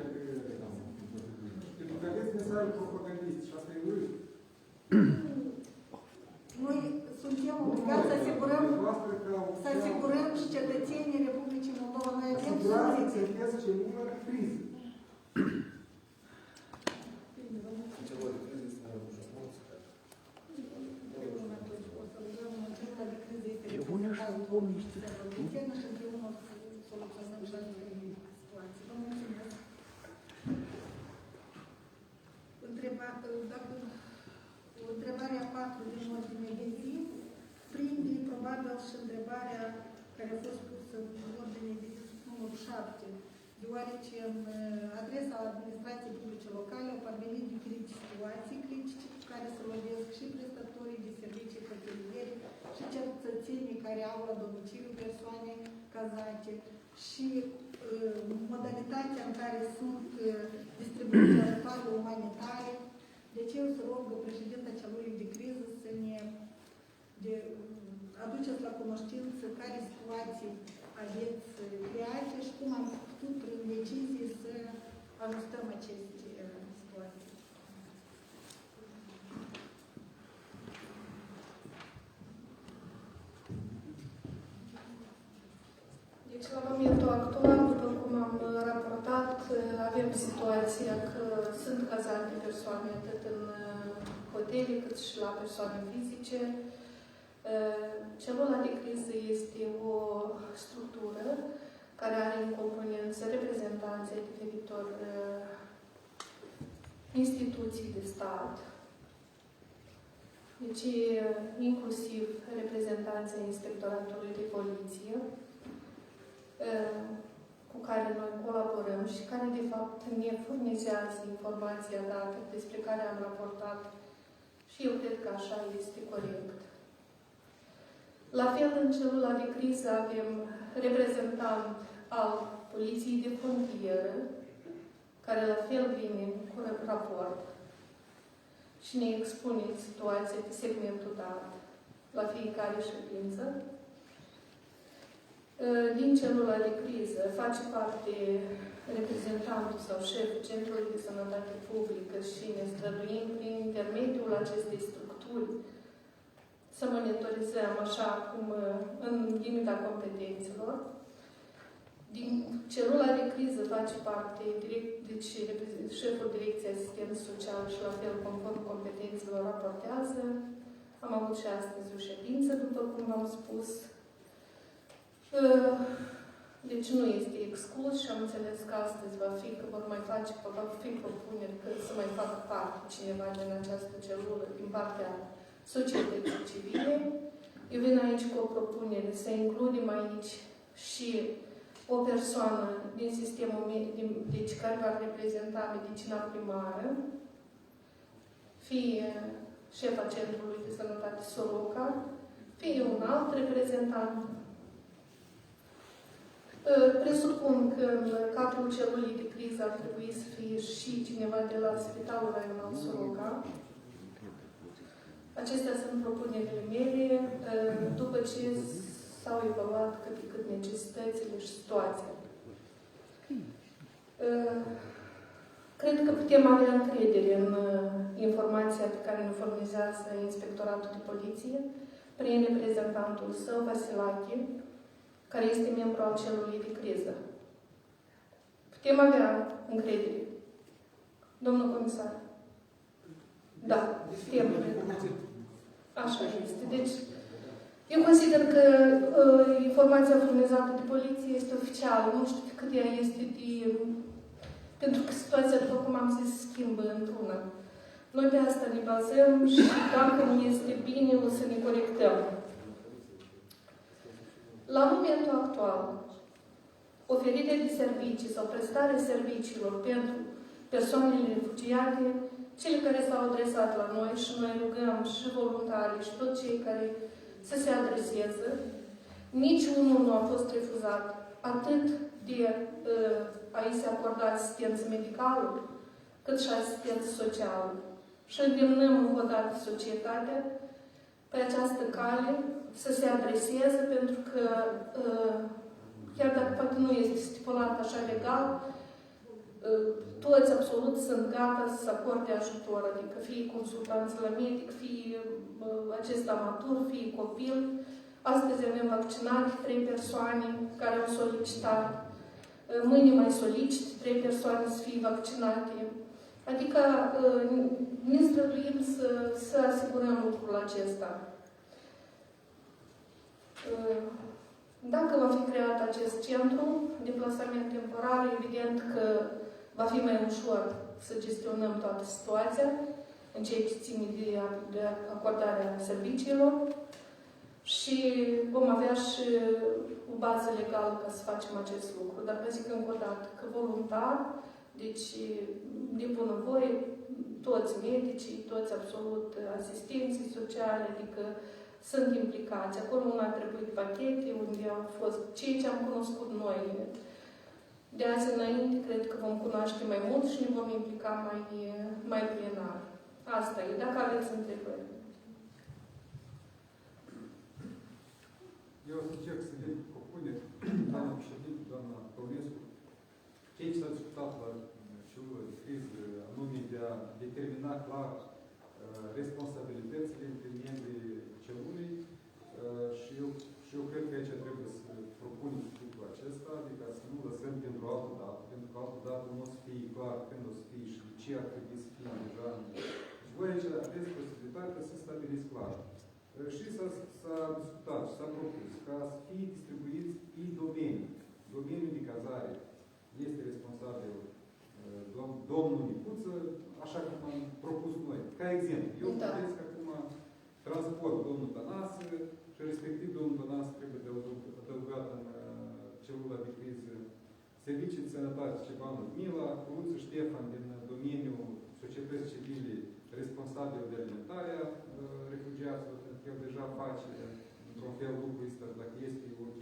[SPEAKER 8] Pentru că aveți mesajul propagandist și asta e urât.
[SPEAKER 1] Noi suntem obligați să asigurăm și cetățenii Republicii Moldova. Noi avem
[SPEAKER 8] Asigurați
[SPEAKER 1] soluții.
[SPEAKER 8] certeză și numără de criză.
[SPEAKER 1] Întrebarea 4 din ordine de zi prinde probabil și întrebarea care a fost pusă în ordine de zi numărul 7, deoarece în adresa administrației publice locale au parvenit diferite situații critice cu care se lovesc și prestatorii de servicii hoteliere și cetățenii care au la domiciliu persoane cazate și modalitatea în care sunt distribuite ajutoare umanitare. Deci eu să rog președinta celulei de criză să ne aduceți la cunoștință care situații aveți create și cum am putut prin decizie să ajustăm aceste situații.
[SPEAKER 4] Deci, la momentul actual, după cum am raportat, avem situația că sunt cazate persoane atât în hotele cât și la persoane fizice. Celula de criză este o structură care are în componență reprezentanți ai diferitor instituții de stat, deci inclusiv reprezentanții Inspectoratului de Poliție, cu care noi colaborăm și care, de fapt, ne furnizează informația dată despre care am raportat și eu cred că așa este corect. La fel, în celula de criză avem reprezentant al Poliției de Frontieră, care la fel vine cu raport și ne expune situația de segmentul dat la fiecare ședință. Din celula de criză face parte reprezentantul sau șeful Centrului de Sănătate Publică și ne străduim prin intermediul acestei structuri să monitorizăm așa cum în limita competențelor. Din celula de criză face parte deci șeful Direcției Asistență Socială și la fel conform competențelor raportează. Am avut și astăzi o ședință, după cum v-am spus. Deci nu este exclus și am înțeles că astăzi va fi propuneri că să mai facă parte cineva din această celulă, din partea societății civile. Eu vin aici cu o propunere să includem aici și o persoană din sistemul deci care va reprezenta medicina primară, fie șefa Centrului de Sănătate Soroca, fie un alt reprezentant. Presupun că în cadrul celulei de criză ar trebui să fie și cineva de la Spitalul Raional Soroca. Acestea sunt propunerile mele, după ce s-au evaluat cât de cât necesitățile și situația. Cred că putem avea încredere în informația pe care ne furnizează Inspectoratul de Poliție prin reprezentantul său, Vasilache, care este membru al celulei de criză. Putem avea încredere. Domnul comisar. Da, putem. Așa este. Deci, eu consider că informația furnizată de poliție este oficială. Nu știu cât ea este de... Pentru că situația, după cum am zis, schimbă într-una. Noi pe asta ne bazăm și dacă nu este bine, o să ne corectăm. La momentul actual, oferirea de servicii sau prestarea serviciilor pentru persoanele refugiate, cele care s-au adresat la noi și noi rugăm și voluntarii și toți cei care să se adreseze, niciunul nu a fost refuzat, atât de a îi se acorda asistență medicală, cât și asistență socială. Și îndemnăm încă o dată societatea pe această cale să se adreseze, pentru că chiar dacă poate nu este stipulat așa legal, toți absolut sunt gata să acorde ajutor, adică fie consultanță la medic, fie acest amatur, fie copil. Astăzi avem vaccinate 3 persoane care au solicitat. Mâine mai solicit 3 persoane să fie vaccinate. Adică ne străduim să asigurăm lucrul acesta. Dacă va fi creat acest centru de plasament temporar, evident că va fi mai ușor să gestionăm toată situația în ceea ce ține de acordarea serviciilor și vom avea și o bază legală ca să facem acest lucru. Dar vă zic încă o dată că voluntar, deci de bunăvoie, toți medicii, toți absolut asistenții sociale, adică sunt implicați. Acolo unde a trebuit pachete, unde au fost cei ce am cunoscut noi. De azi înainte, cred că vom cunoaște mai mult și ne vom implica mai plenar. Asta e, dacă aveți întrebări.
[SPEAKER 8] Eu o să încerc să vin cu propuneri, doamna președinte, doamna Păunescu, cei ce s-a discutat la celulă de criză, anume de a determina clar responsabilitățile între membrii celulei și eu cred că aici trebuie să propunem lucrul acesta, adică să nu lăsăm pentru altă dată, pentru că altă dată nu o să fie clar când o să fie și de ce ar trebui să fie deja. Și voi aici aveți posibilitatea să stabiliți clar. Și s-a discutat și s-a propus ca să fie distribuiți pe domenii. Domeniul de cazare este responsabil domnul Nicuță, așa cum am propus noi. Ca exemplu, eu vedeți că acum transport domnul Tănase și respectiv domnul Tănase trebuie de adăugat în celula de criză. Servicii de sănătate Cebanul Mila, Cruță Ștefan din domeniul societății civile responsabil de alimentarea refugiaților, pentru că el deja face într-un fel lucrul ăsta, dacă este ok,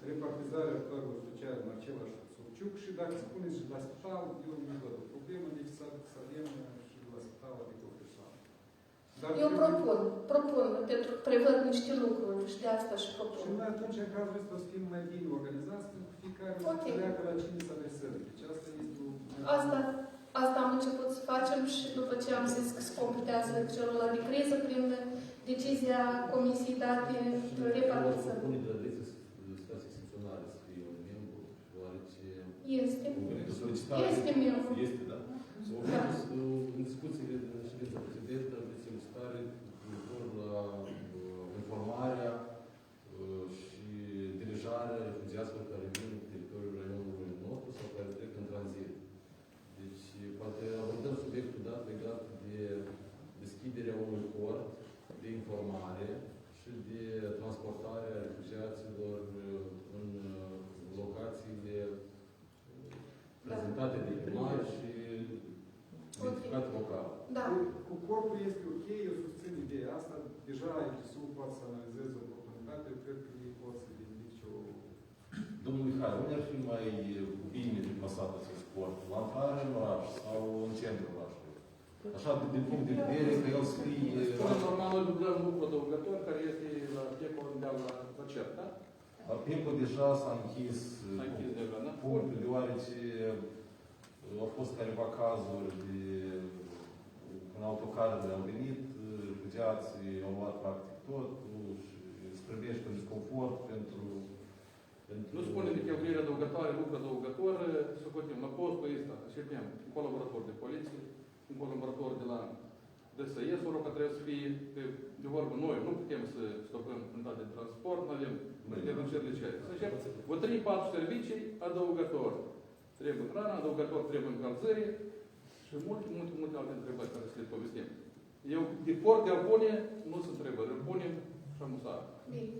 [SPEAKER 8] repartizarea ajutorilor sociale în același subciuc și dacă spuneți și la spital, eu nu văd o problemă, deci să avem și la spital, adică o persoană.
[SPEAKER 4] Eu propun, pentru că prevăd niște lucruri și de asta și propun.
[SPEAKER 8] Și noi atunci, în cazul ăsta, o să fim mai bine organizați, pentru că fiecare să înțeleagă la cine să adresăm. Deci asta este
[SPEAKER 4] Asta am început să facem și după ce am zis că se completează celula de criză prin decizia Comisiei date repartizăm.
[SPEAKER 2] Situații excepționale să fie un membru, deoarece...
[SPEAKER 4] Este.
[SPEAKER 2] Este
[SPEAKER 4] membru.
[SPEAKER 2] Este, da? În discuțiile din ședința precedentă aveți solicitare privitor la informarea și dirijarea refugiaților care vin pe teritoriul raionului nostru sau care trec în tranzit. Deci, poate abordăm subiectul dat legat de deschiderea unui port de informare și de transportarea refugiaților în locațiile prezentate de primari și identificate local.
[SPEAKER 4] Da.
[SPEAKER 8] Cu corpul este ok, eu susțin ideea asta. Deja IGSU poate să analizeze oportunitatea, eu cred că ei pot să ridice o...
[SPEAKER 2] Domnul Mihai, unde ar fi mai bine deplasat acest port? La intrare în oraș sau în centrul orașului? Așa, din punct de vedere că el scrie...
[SPEAKER 3] Normal, noi lucrăm lucru adăugător care este la PECO la CER, da?
[SPEAKER 2] La PECO deja s-a închis punctul, deoarece au fost careva cazuri de când autocarele au venit, refugiații au luat practic totul și străbește un disconfort pentru...
[SPEAKER 3] Nu spune de cheltuieli adăugătoare, lucru adăugător, să cotim la postul ăsta, așteptăm un colaborator de poliție, un colaborator de la DSS, ori că trebuie să fie de vorbă noi, nu putem să stopăm unitate de transport, nu avem reduceri cere. Să încep, vă 3-4 servicii adăugători. Trebuie hrana, adăugător trebuie încălzire și multe alte întrebări care să le povestim. Eu, de port de a pune, nu sunt întrebări, îl punem și am usat.
[SPEAKER 4] Bine.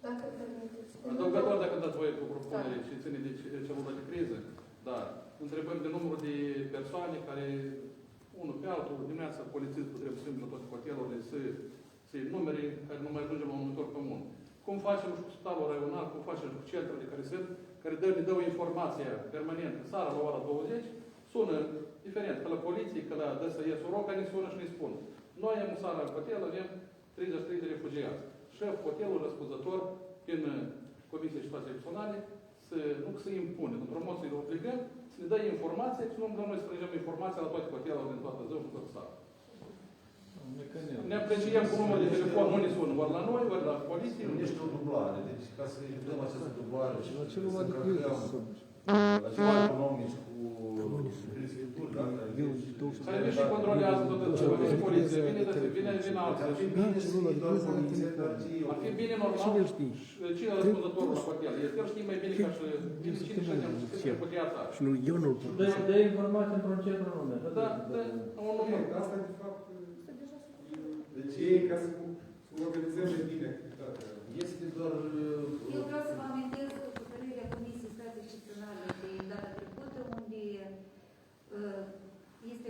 [SPEAKER 4] Dacă permiteți.
[SPEAKER 3] Adăugător, dacă dați voie cu propunere și ține de celula de criză, dar întrebăm de numărul de persoane care, unul pe altul, dimineața polițistul trebuie să la toate hotelurile să-i numere, care nu mai ajungem la un numitor comun. Cum facem și cu spitalul raional, cum facem și cu centrele care sunt, care ne dau informația permanentă. Seara la ora 20, sună diferent, că la poliție, că la DSS Oroca, ne sună și ne spun. Noi în seara în hotel avem 33 de refugiați. Șef hotelul răspunzător, prin Comisia de Situații Personale,
[SPEAKER 12] nu să impune, în promoție le obligăm, să ne dai informație, și nu împreună noi să strângem informația la toate hotelele din toată ziua și tot statul. Ne apreciem cu numărul de telefon, unii sună, ori la noi, ori la poliție.
[SPEAKER 2] Nu este o dublare, deci ca să evităm această dublare și
[SPEAKER 11] La
[SPEAKER 2] să
[SPEAKER 11] celălalt
[SPEAKER 2] încărcăm la ceva economici cu scripturi, da?
[SPEAKER 12] Care vine și controlează tot ce vine poliția, vine alții.
[SPEAKER 2] Ar fi bine să fie doar poliția, dar
[SPEAKER 12] Ar fi bine normal.
[SPEAKER 11] Cine știe?
[SPEAKER 12] Cine e răspunzătorul la hotel? El știe mai bine ca și cine și putea ta.
[SPEAKER 11] Și nu, eu nu-l pot.
[SPEAKER 3] Dă informații într-un centru nume.
[SPEAKER 12] Da, un nume.
[SPEAKER 8] Asta, de fapt, deci ei, ca să organizăm mai bine activitatea.
[SPEAKER 2] Este doar...
[SPEAKER 13] Eu vreau să vă amintesc hotărârea Comisiei State Excepționale de data trecută, unde este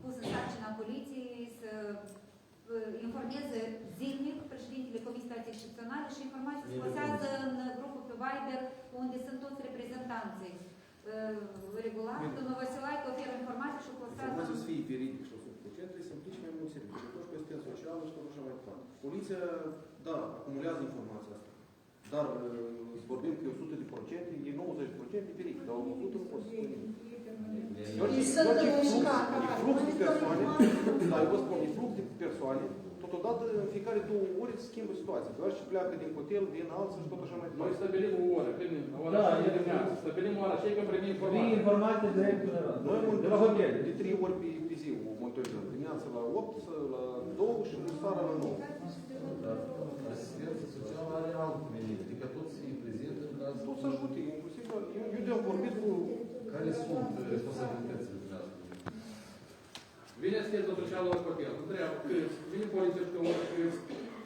[SPEAKER 13] pus în sarcina poliției să informeze zilnic președintele Comisiei State Excepționale și informații se postează în grupul pe Viber, unde sunt toți reprezentanții. Regulat, domnul Vasilaică oferă informații și o postează.
[SPEAKER 14] Poate să fie veridic și 100%, trebuie să implice mai mulți servicii, tot și asistență socială și tot așa mai departe. Poliția, da, acumulează informația asta, dar vorbim că e 100%, e 90%, e veridic, dar 100 nu poți să spui nimic. E flux de persoane, dar eu vă spun, e flux de persoane, totodată în fiecare 2 ore se schimbă situația. Doar și pleacă din hotel, din alții și tot așa mai departe.
[SPEAKER 12] Noi stabilim o oră, o oră și de dimineață. Stabilim o oră și că primim informații.
[SPEAKER 3] Informații direct
[SPEAKER 14] Noi
[SPEAKER 3] de la hotel.
[SPEAKER 14] de 3 ori pe zi o monitorizăm. Dimineața la 8, la 2 și seara la 9.
[SPEAKER 2] Asistența socială are alt menit, adică toți se prezintă în caz...
[SPEAKER 14] Toți să ajute, inclusiv, eu de-am vorbit cu...
[SPEAKER 2] Care sunt responsabilitățile dumneavoastră?
[SPEAKER 12] Vine asistența socială la hotel, întreabă câți, vine poliția și pe oră câți,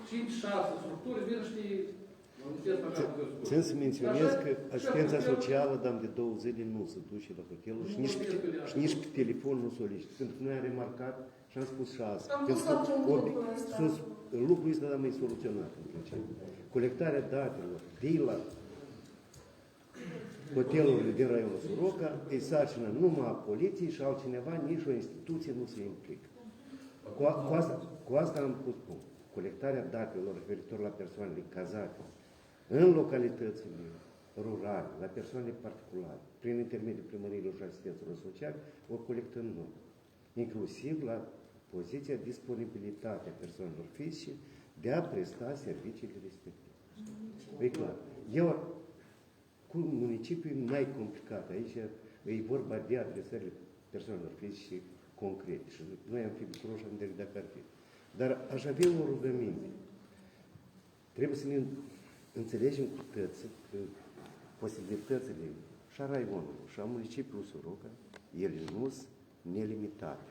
[SPEAKER 12] 5-6 structuri, vine și
[SPEAKER 6] Țin să menționez că asistența socială, dar de 2 zile nu se duce la hotel și nici pe telefon nu solicită. Pentru că noi am remarcat și am spus și asta. Lucrul ăsta dar mai soluționat în principiu. Colectarea datelor de la hotelurile din raionul Soroca e sarcină numai a poliției și altcineva, nici o instituție nu se implică. Cu asta am pus punct. Colectarea datelor referitor la persoanele cazate în localitățile rurale, la persoane particulare, prin intermediul primăriilor și asistenților sociale, o colectăm noi. Inclusiv la poziția disponibilitatea persoanelor fizice de a presta serviciile respective. E clar. Cu municipiul e mai complicat. Aici e vorba de adresările persoanelor fizice concrete. Și noi am fi bucuroși dacă ar fi. Dar aș avea o rugăminte. Trebuie să ne înțelegem cu toții că posibilitățile și a raionului și a municipiului Soroca, ele nu sunt nelimitate.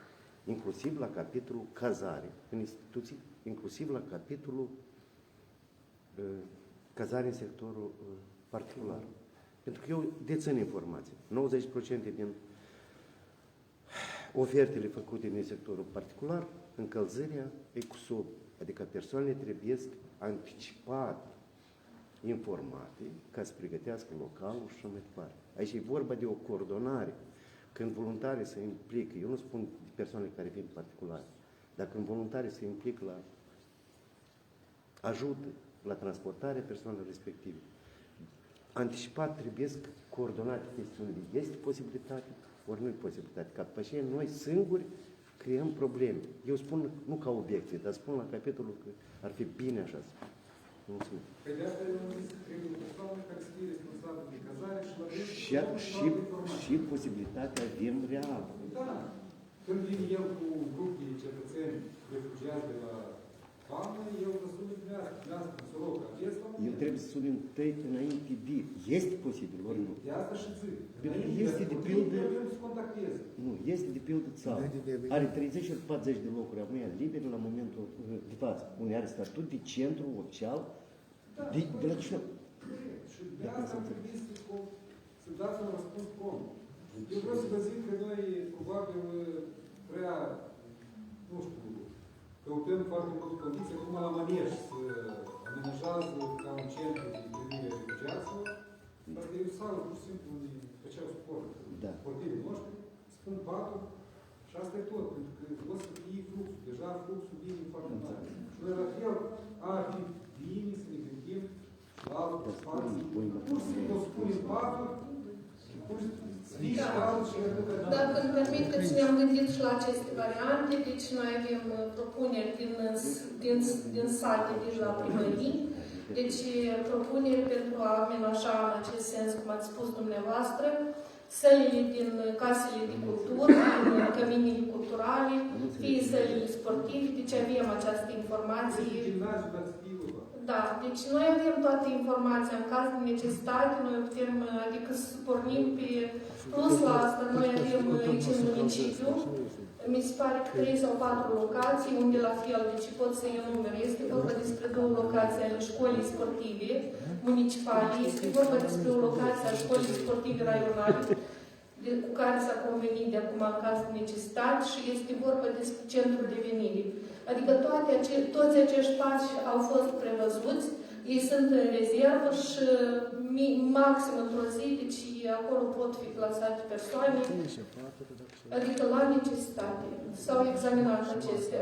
[SPEAKER 6] Inclusiv la capitolul cazare, în instituții, inclusiv la capitolul cazare în sectorul particular. Pentru că eu dețin informații. 90% din ofertele făcute din sectorul particular, încălzirea e cu sub. Adică persoanele trebuie anticipat informate ca să pregătească localul și așa mai departe. Aici e vorba de o coordonare. Când voluntarii se implică, eu nu spun de persoane care vin particulare, dar când voluntarii se implică la ajută, la transportarea persoanelor respective, anticipat trebuie coordonate chestiunile. Este posibilitate, ori nu e posibilitate. Ca după aceea noi singuri creăm probleme. Eu spun, nu ca obiecție, dar spun la capitolul că ar fi bine așa să spun. Mulțumesc.
[SPEAKER 8] Păi de asta eu am zis că trebuie o persoană care să fie responsabil de cazare și la
[SPEAKER 6] și posibilitatea avem reală.
[SPEAKER 8] Da. Când vine el cu un grup de cetățeni refugiați de la Pană, eu vă sun dumneavoastră, în Soroca.
[SPEAKER 6] El trebuie să sunim tăi înainte de. Este posibil, ori nu?
[SPEAKER 8] De asta și zic.
[SPEAKER 6] Este de pildă...
[SPEAKER 8] să contacteze.
[SPEAKER 6] Nu, este de pildă țară. Are 30 ori 40 de locuri acum libere la momentul de față, unde are statut de centru oficial de la Chișinău.
[SPEAKER 8] Și de asta am trebuit să dați un răspuns prompt. Eu vreau să vă zic că noi, probabil, prea, nu știu, căutăm foarte multe condiții, acum la Manieș se amenajează ca un centru de primire refugiaților, dar de o sală, pur și simplu, unde făceau sport. Sportivii noștri, spun patul și asta e tot, pentru că o să fie fluxul, deja fluxul vine foarte mare. Și noi la fel ar fi bine să ne gândim la alte spații, pur și simplu o spunem sfaturi, spui și alții și
[SPEAKER 4] Dacă îmi permiteți, ne-am gândit și la aceste variante, deci noi avem propuneri din sate, deci la primării, deci propuneri pentru a amenaja în acest sens, cum ați spus dumneavoastră, sălile din casele de cultură, din căminile culturale, fie sălile sportive, deci avem această informație. Da, deci noi avem toată informația în caz de necesitate, noi putem, adică să pornim pe plus la asta, noi avem aici în municipiu, mi se pare că 3 sau 4 locații, unde la fel, deci pot să enumer, este vorba despre 2 locații ale școlii sportive municipale, este vorba despre o locație a școlii sportive raionale, cu care s-a convenit de acum în caz de necesitate și este vorba despre centrul de venire. Adică toți acești pași au fost prevăzuți, ei sunt în rezervă și maxim într-o zi, deci acolo pot fi plasate persoane, adică la necesitate. S-au examinat acestea.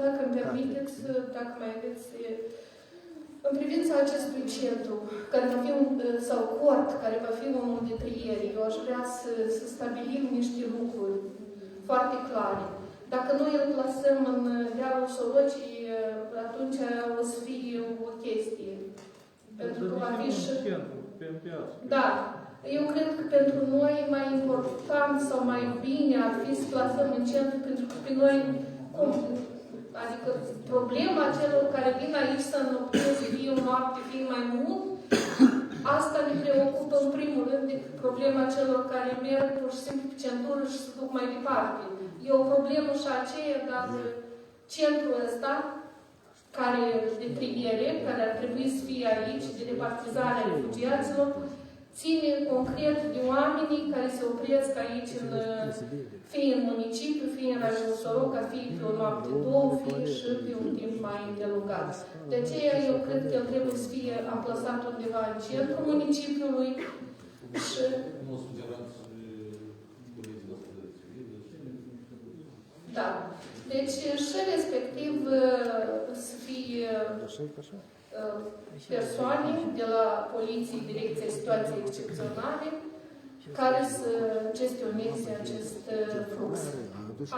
[SPEAKER 4] Dacă îmi permiteți, dacă mai aveți, în privința acestui centru, care va fi sau cort, care va fi unul dintre ele, eu aș vrea să stabilim niște lucruri foarte clare. Dacă noi îl plasăm în dealul Sorocii, atunci o să fie o chestie. Pentru că va fi și... Da. Eu cred că pentru noi mai important sau mai bine ar fi să plasăm în centru, pentru că pe noi, adică problema celor care vin aici să înnopteze, fie o noapte, fie mai mult, asta ne preocupă în primul rând decât problema celor care merg pur și simplu pe centură și se duc mai departe. E o problemă și aceea dacă centrul ăsta, care de trimiere, care ar trebui să fie aici, de repartizarea refugiaților, ține concret de oamenii care se opresc aici, fie în municipiu, fie în raionul Soroca, fie pe o noapte, 2, fie și pe un timp mai îndelungat. De aceea eu cred că el trebuie să fie amplasat undeva în centrul municipiului și... Da. Deci și respectiv să fie persoane de la Poliție, Direcția Situații Excepționale, care să gestioneze acest flux.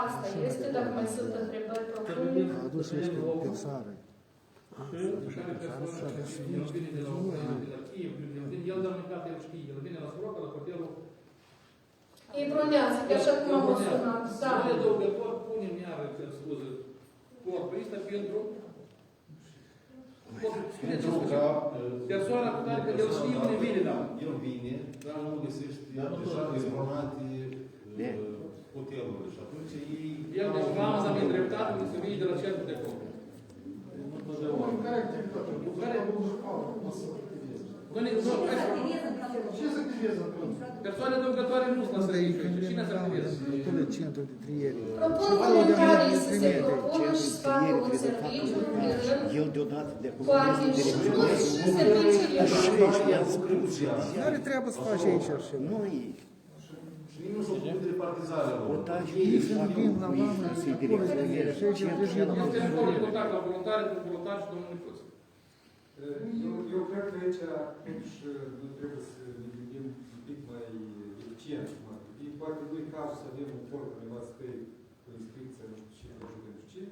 [SPEAKER 4] Asta este, dacă mai sunt întrebări profunde. Ei bronează, că așa cum am sunat. Da.
[SPEAKER 12] Punem iară, cer scuze, corpul ăsta pentru persoana cu care el știe unde vine, da.
[SPEAKER 2] El vine, dar nu găsește deja izolate hotelurile și atunci ei...
[SPEAKER 12] El deci v-am să avem dreptate de să vine de la centru de corp.
[SPEAKER 8] Care activitate? Care? Ce se activează?
[SPEAKER 12] Persoane dăugătoare nu sunt la serviciu. Cine se activează?
[SPEAKER 4] Propun voluntarii să se propună și să facă un serviciu în
[SPEAKER 6] Eu deodată de acum
[SPEAKER 4] poate și plus și serviciile.
[SPEAKER 11] Care treabă să faci aici așa?
[SPEAKER 6] Noi.
[SPEAKER 2] Și nici nu s-au făcut repartizarea lor.
[SPEAKER 11] Vin la mamă, acolo să fie. Și aici trebuie să
[SPEAKER 12] Este acolo contact la voluntari, cu voluntari și domnul Nicuț.
[SPEAKER 8] Eu cred că aici totuși nu trebuie să ne gândim un pic mai eficient. Poate nu-i cazul să avem un corp undeva scrie cu inscripție, nu știu ce, nu știu ce.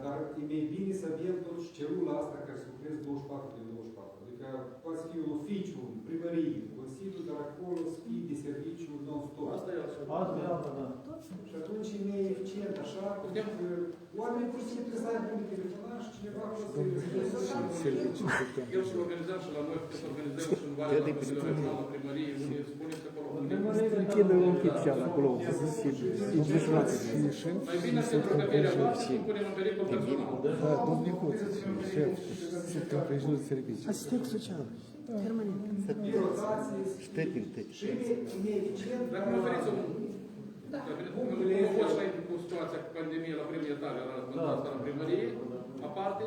[SPEAKER 8] Dar e mai bine să avem totuși celula asta care se lucreze 24 de 24. Adică poate să fie un oficiu, primărie, Consiliul, dar acolo să fie de serviciu non-stop.
[SPEAKER 3] Asta e alta, da.
[SPEAKER 8] Și atunci e mai eficient, așa, pentru că oamenii pur și simplu să aibă unde telefona și cineva acolo să
[SPEAKER 12] Eu să organizăm și la noi, putem să organizăm și în Valea Consiliului Regional la primărie, unde spunem că acolo...
[SPEAKER 11] Închidă un pic și ala acolo, să se
[SPEAKER 12] Mai bine să încăperea voastră, să punem în pericol personal.
[SPEAKER 11] Da, domnul Nicuț, șef, sectorul de serviciu. Asistent social. Permanent.
[SPEAKER 12] Dacă mă oferiți un... Mă pot să intru cu situația cu pandemie la primul etaj, la asta la primărie, aparte.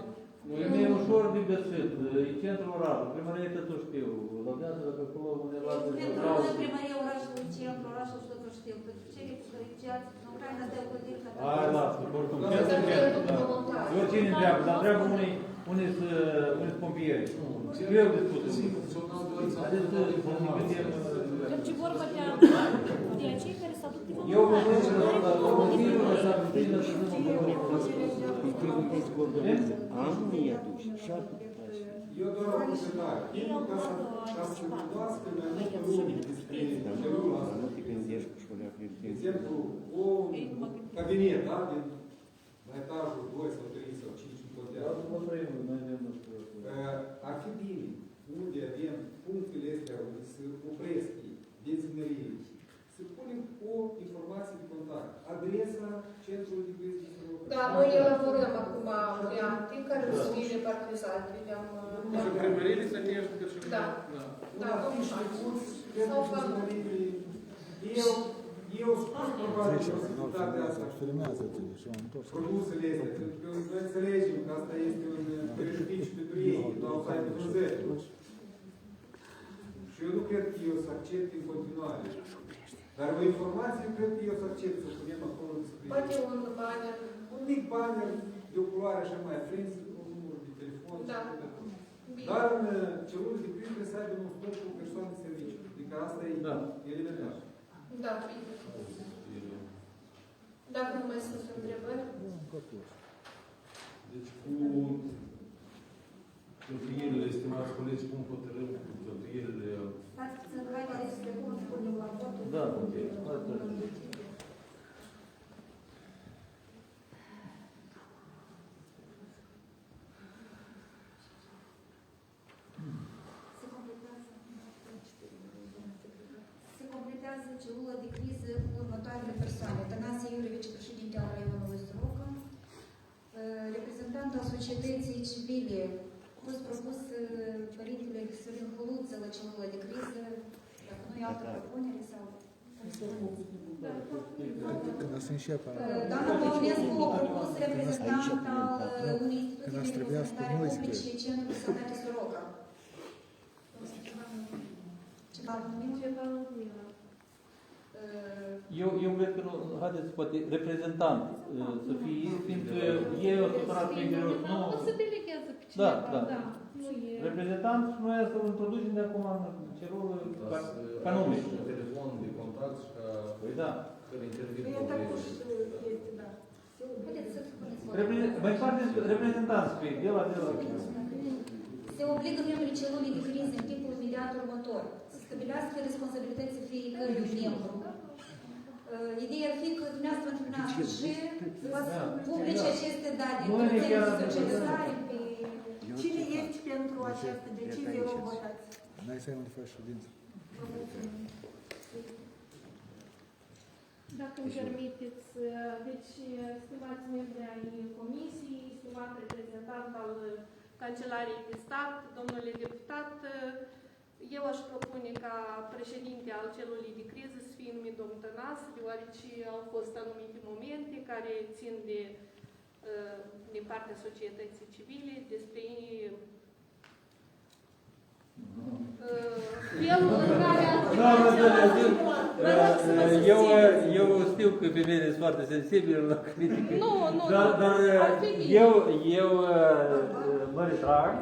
[SPEAKER 3] E mai ușor de găsit, e centrul orașului, primăria tot o știu, lădează dacă acolo undeva...
[SPEAKER 13] Primăria orașului, centrul orașului, tot o știu, pentru cei refugiați în Ucraina de-au clădiri...
[SPEAKER 3] Hai, lasă, oricum, ce se întreabă, da. Oricine întreabă, dar întreabă unii Unii pompieri. Greu de spus. Haideți să ne gândim.
[SPEAKER 7] Deci e vorba de acei care s-au dus
[SPEAKER 3] Eu vă spun că la motivul ăsta plină să nu
[SPEAKER 8] Eu doar o întrebare. Ca să cunoască mai multe lume despre celula asta, de exemplu, un cabinet, da? Din la etajul 2 sau 3 sau 5, nu contează. Ar fi bine, unde avem punctele astea, unde se opresc benzinării, să punem o informație de contact. Adresa centrului de grijă de sănătate.
[SPEAKER 4] Da, noi elaborăm acum variante care să fie repartizate.
[SPEAKER 12] Primările să fie și
[SPEAKER 4] Da. Da, vom
[SPEAKER 8] Eu spun probabil posibilitatea asta. Produsele astea, pentru că noi înțelegem că asta este un prejudiciu pentru ei, nu au să aibă vânzări. Și eu nu cred că eu să accept în continuare. Dar o informație cred că eu să accept, să punem acolo despre...
[SPEAKER 4] Poate un banner.
[SPEAKER 8] Un mic banner de o culoare așa mai aprins, cu un număr de telefon.
[SPEAKER 4] Da.
[SPEAKER 8] Dar în celule de criză să aibă un stop cu persoane de serviciu. Adică asta e elementar.
[SPEAKER 4] Da, bine. Dacă nu mai sunt întrebări.
[SPEAKER 2] Deci cu cheltuielile, estimați colegi, cum hotărâm cu cheltuielile?
[SPEAKER 13] Haideți să punem la vot.
[SPEAKER 3] Da, ok.
[SPEAKER 13] Se completează celula de criză cu următoarele persoane. Tănase Iure, vicepreședinte al raionului Soroca, reprezentant al societății civile, fost propus părintele Sorin Holuță la celula de criză, dacă nu e altă propunere sau... Doamna Păunescu a propus reprezentant al unei instituții de reprezentare publice Centrul Sănătate Soroca. Ceva numit?
[SPEAKER 3] Eu cred că nu, haideți, poate reprezentant să fie, fiindcă ei o supărat pe greu.
[SPEAKER 7] Nu se delegează pe cineva, da.
[SPEAKER 3] Reprezentant și noi să-l introducem de acum în celulă ca nume.
[SPEAKER 2] Telefon de contact și ca...
[SPEAKER 3] Păi da.
[SPEAKER 2] Care intervin
[SPEAKER 3] mai foarte reprezentant să fie, de la.
[SPEAKER 13] Se obligă membrii celulei de criză în timpul imediat următor să stabilească responsabilității fiecărui membru. Ideea ar fi că dumneavoastră întâlnească și să publice aceste date de socializare pe...
[SPEAKER 1] Cine ești pentru această decizie, vă votați?
[SPEAKER 11] N-ai să ai unde faci ședință.
[SPEAKER 7] Dacă îmi permiteți, deci, stimați membri ai comisiei, stimat reprezentant al Cancelariei de Stat, domnule deputat, eu aș propune ca președinte al celulei de criză să fie numit domnul Tănase, deoarece au fost anumite momente care țin de din partea societății civile, despre felul în care
[SPEAKER 3] eu știu că pe mine sunt foarte sensibil la critică.
[SPEAKER 7] Nu,
[SPEAKER 3] dar eu mă retrag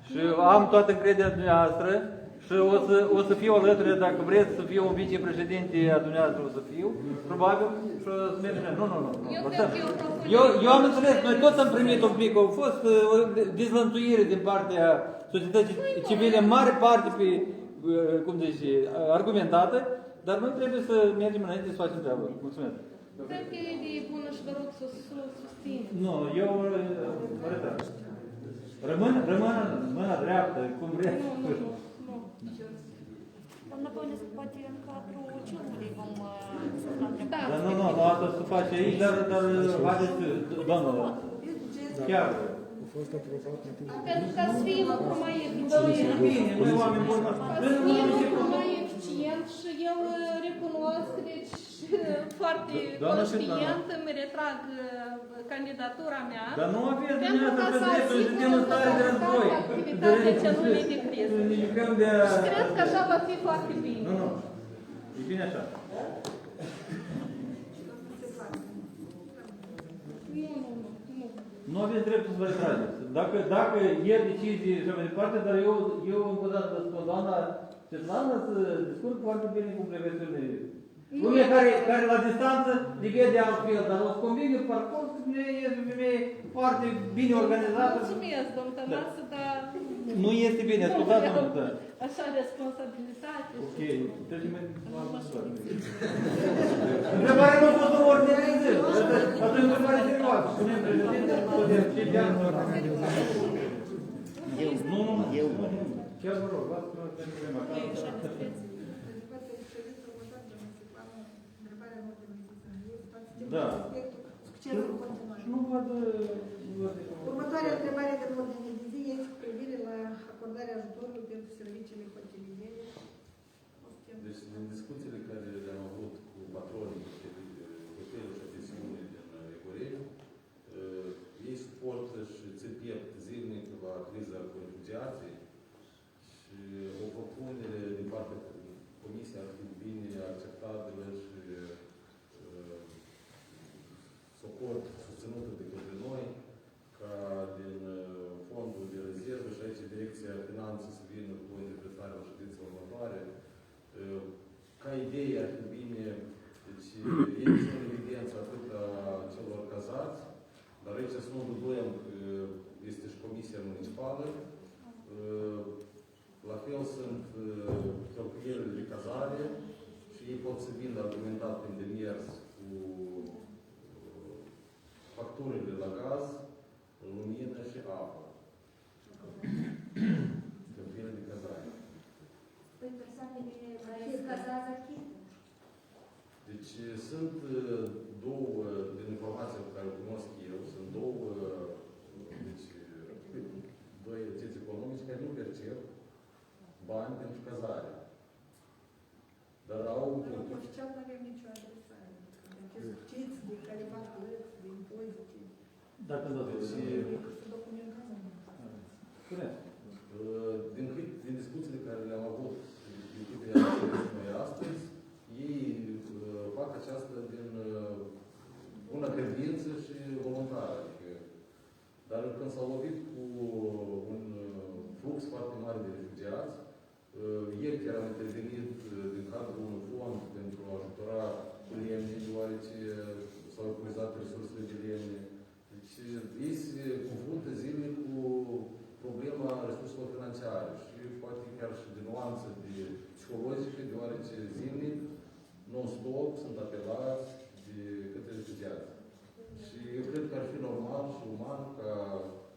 [SPEAKER 3] și am toată încrederea dumneavoastră și o să fiu alături, dacă vreți să fiu un vicepreședinte a dumneavoastră, o să fiu, probabil, și o să mergem. Nu. Eu am înțeles, noi toți am primit un pic, au fost o dezvăntuire din partea societății civile, în mare parte pe, cum zice, argumentată, dar noi trebuie să mergem înainte să facem treabă. Mulțumesc.
[SPEAKER 7] Cred că e idee bună și vă rog să o susțin.
[SPEAKER 3] Nu, eu mă retrag. Rămân mâna dreaptă, cum vreți.
[SPEAKER 7] Nu.
[SPEAKER 13] Doamna Păunescu, poate în cadrul celulei vom discuta întrebarea.
[SPEAKER 3] Dar nu, asta se face aici, dar haideți, doamnă, chiar.
[SPEAKER 7] Pentru ca să fie lucru mai eficient. Și eu recunosc, deci foarte conștient îmi retrag candidatura mea.
[SPEAKER 3] Dar nu aveți
[SPEAKER 7] dumneavoastră
[SPEAKER 3] pe dreptul, suntem în stare de război.
[SPEAKER 7] Activitatea celulei de criză. Și cred că așa va fi foarte bine.
[SPEAKER 3] Nu. E bine așa. Nu aveți dreptul să vă retrageți. Dacă e decizie și mai departe, dar eu încă o dată vă spun, doamna Svetlana să discut foarte bine cu prevențiunile. Lumea care la distanță le vede altfel, dar o să convine parcurs că femeie este o femeie foarte bine organizată.
[SPEAKER 7] Mulțumesc, domn Tănase, dar...
[SPEAKER 3] Nu este bine, ascultați, domnul, da.
[SPEAKER 7] Așa responsabilitate.
[SPEAKER 3] Ok, trecem mai la următoare. Întrebarea nu a fost o ordine de zi. Asta e o întrebare serioasă. Punem președinte, putem ce dialog. Nu. Chiar vă rog, luați-mă pentru prima. Da. Nu văd...
[SPEAKER 1] Următoarea întrebare de ordine de zi este cu privire la acordarea ajutorului pentru serviciile hoteliere.
[SPEAKER 2] Deci, din discuțiile care le-am avut cu patronii hotelului și pensiunii din Ecorei, ei suportă și țin piept zilnic la criza cu refugiații și o propunere din partea Comisiei ar fi bine acceptabilă și suport susținută de către noi, ca din fondul de rezervă și aici Direcția Finanțe să vină cu interpretarea la ședința următoare. Ca idee ar fi bine, deci ei sunt în evidență atât a celor cazați, dar aici să nu dublăm că este și Comisia Municipală. La fel sunt cheltuielile de cazare și ei pot să vină argumentat în demers cu facturile la gaz, lumină și apă. Cheltuielile de cazare.
[SPEAKER 13] Păi persoanele care se cazează achită.
[SPEAKER 2] Deci sunt două, din informația pe care o cunosc eu, sunt două entități economice care nu percep bani pentru cazare. Dar au...
[SPEAKER 1] Oficial nu avem nicio adresare. Deci știți de care fac plăți, de impozite.
[SPEAKER 3] Da, când o să
[SPEAKER 1] documentăm.
[SPEAKER 2] Din discuțiile care le-am avut, din câte le-am avut noi astăzi, ei fac aceasta din bună credință și voluntară. Dar când s-au lovit cu un flux foarte mare de refugiați, ieri chiar am intervenit din cadrul unui fond pentru a ajutora cu lemne, deoarece s-au epuizat resursele de lemne. Deci ei se confruntă zilnic cu problema resurselor financiare și poate chiar și de nuanță de psihologică, deoarece zilnic, non-stop, sunt apelați de către refugiați. Și eu cred că ar fi normal și uman ca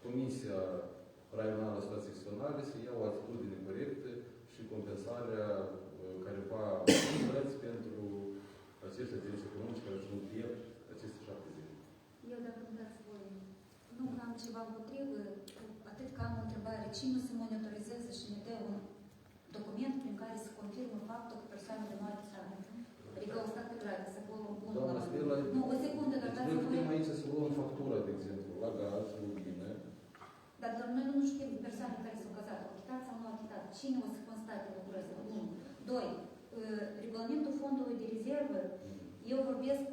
[SPEAKER 2] Comisia Raională Stațională să ia o atitudine corectă și compensarea careva plăți pentru aceste agenții economice care sunt piept aceste 7 zile.
[SPEAKER 13] Eu, dacă îmi dați voie, nu am ceva împotrivă, atât că am o întrebare. Cine să monitorizeze și ne dă un document prin care să confirmă faptul că persoanele nu are țară? Adică au stat pe gratis, acolo un punct la nu, o secundă, dar dați
[SPEAKER 2] noi putem aici să luăm factura, de exemplu, la gaz, lumină.
[SPEAKER 13] Dar noi nu știm persoanele care s-au cazat, au achitat sau nu au achitat. Cine o să constate lucrul ăsta? 1. 2. Regulamentul fondului de rezervă, eu vorbesc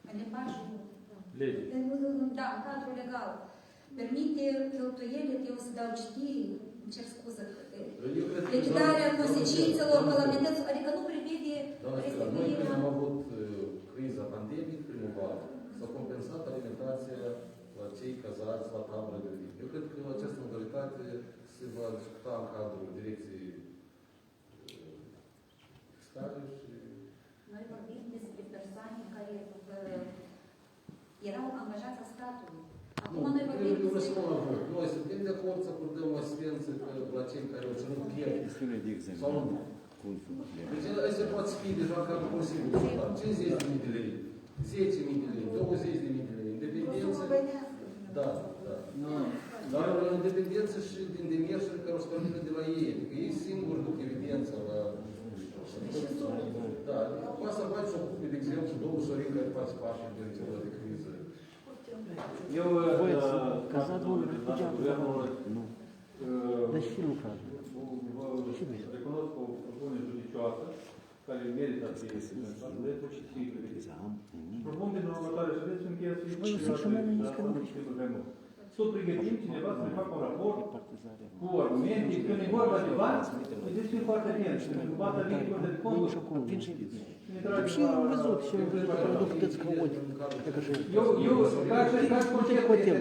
[SPEAKER 13] în limbajul da, în cadrul legal. Permite cheltuielile, eu să dau citiri, îmi cer scuză, lichidarea consecințelor calamității, adică nu prevede
[SPEAKER 2] Noi când am avut criza pandemică, primul val, s-a compensat alimentația la cei cazați la tablă de vin. Eu cred că această modalitate se va discuta în cadrul direcției fiscale și...
[SPEAKER 13] Noi vorbim despre persoane care erau angajați a statului. Acum noi vorbim despre...
[SPEAKER 2] Noi suntem de acord să acordăm asistență la cei care au ținut pierd.
[SPEAKER 6] De exemplu.
[SPEAKER 2] Sau nu? Deci astea poate fi deja ca posibil. 50.000 de lei, 10.000 de lei, 20.000 de lei, independență. Da, da. Dar în dependență și din demersurile care o să pornire de la ei. Adică ei singuri duc evidența la... Da, poate să faci să ocupe, de exemplu, două sorini care faci parte din ceva de criză.
[SPEAKER 3] Eu, cazatul guvernul,
[SPEAKER 11] Dar și lucrat.
[SPEAKER 3] Recunosc o propunere judicioasă care merită a fi compensată și sigură. Propun din următoarea ședință încheie să-i să o pregătim cineva să ne facă un raport cu argumente, când e vorba de bani, îi deschid foarte atent. Pentru că bata vine cu de fonduri.
[SPEAKER 11] Și eu am văzut și eu produc caotic.
[SPEAKER 3] Eu, ca și concept este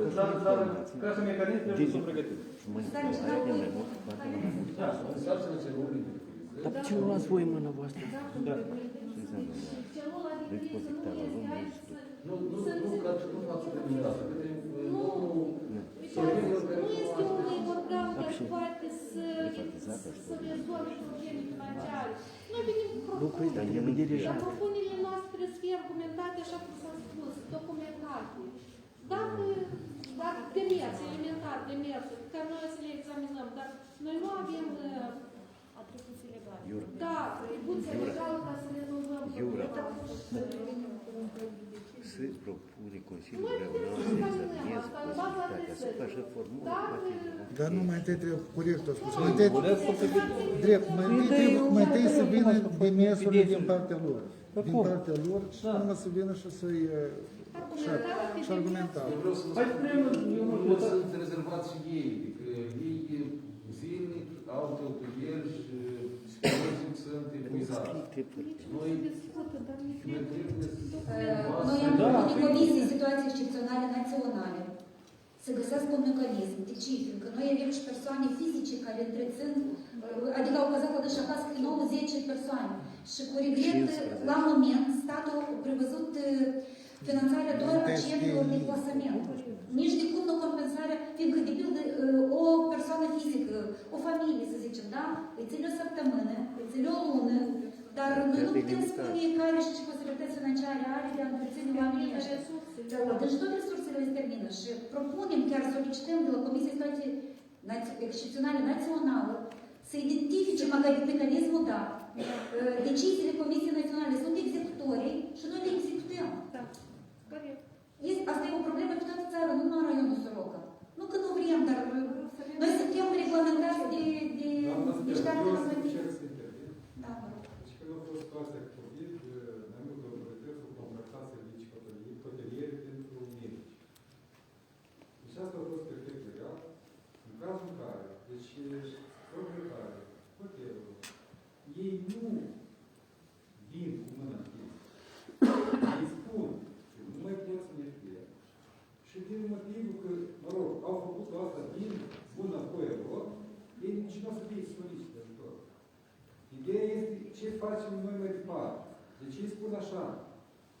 [SPEAKER 3] dreptate, dar ca și mecanism trebuie să o pregătim.
[SPEAKER 11] Dar ce luați voi în mâna voastră?
[SPEAKER 3] Da.
[SPEAKER 2] Nu față de dumneavoastră.
[SPEAKER 7] Nu este un organ care poate să rezolve probleme financiare. Noi venim cu propuneri. Dar propunerile noastre să fie argumentate așa cum s-a spus, documentate. Dacă demers, elementar, demersuri, pe care noi să le examinăm, dar noi nu avem atribuții legale. Da, atribuția legală ca să rezolvăm problema.
[SPEAKER 6] Să propune Consiliul Regional să examineze posibilitatea să facă formule.
[SPEAKER 11] Dar nu mai întâi trebuie corect, a spus. Drept, mai întâi să vină demersurile din partea lor. Din partea lor și urmă să vină și să-i și argumenta.
[SPEAKER 2] Eu sunt rezervați și ei, adică ei zilnic au cheltuieli și psihologic sunt epuizați. Noi
[SPEAKER 13] în Comisie Situații Excepționale Naționale să găsească un mecanism de cifre, că noi avem și persoane fizice care întrețin, adică au căzat la dăși acasă 9-10 persoane. Și cu regret, la moment, statul a prevăzut finanțarea doar a centrelor de plasament. Nici de cum nu compensarea, fiindcă de pildă o persoană fizică, o familie, să zicem, da? Îi ține o săptămână, îi ține o lună, dar noi nu putem spune care și ce posibilități financiare are de a întreține oamenii așa. Deci toate resursele le termină și propunem, chiar solicităm de la Comisia Situații Excepționale Națională să identifice mecanismul dat. Deciziile Comisiei Naționale sunt executorii și noi le executăm.
[SPEAKER 7] Da, corect.
[SPEAKER 13] Asta e o problemă pe toată țara, nu numai raionul Soroca. Nu că nu vrem, dar noi suntem reglementați de niște acte normative. Da, mă rog.
[SPEAKER 8] Deci când a fost situația cu COVID, mai multe autorități au contractat servicii hoteliere pentru medici. Deci asta a fost perfect legal. În cazul în care, deci proprietare, hotelul, ei nu vin cu mâna întins. Ei spun că nu mai pot să ne fie. Și din motivul că, mă rog, au făcut asta din bună voie lor, ei nici nu o să fie solicite ajutor. Ideea este ce facem noi mai departe. Deci ei spun așa,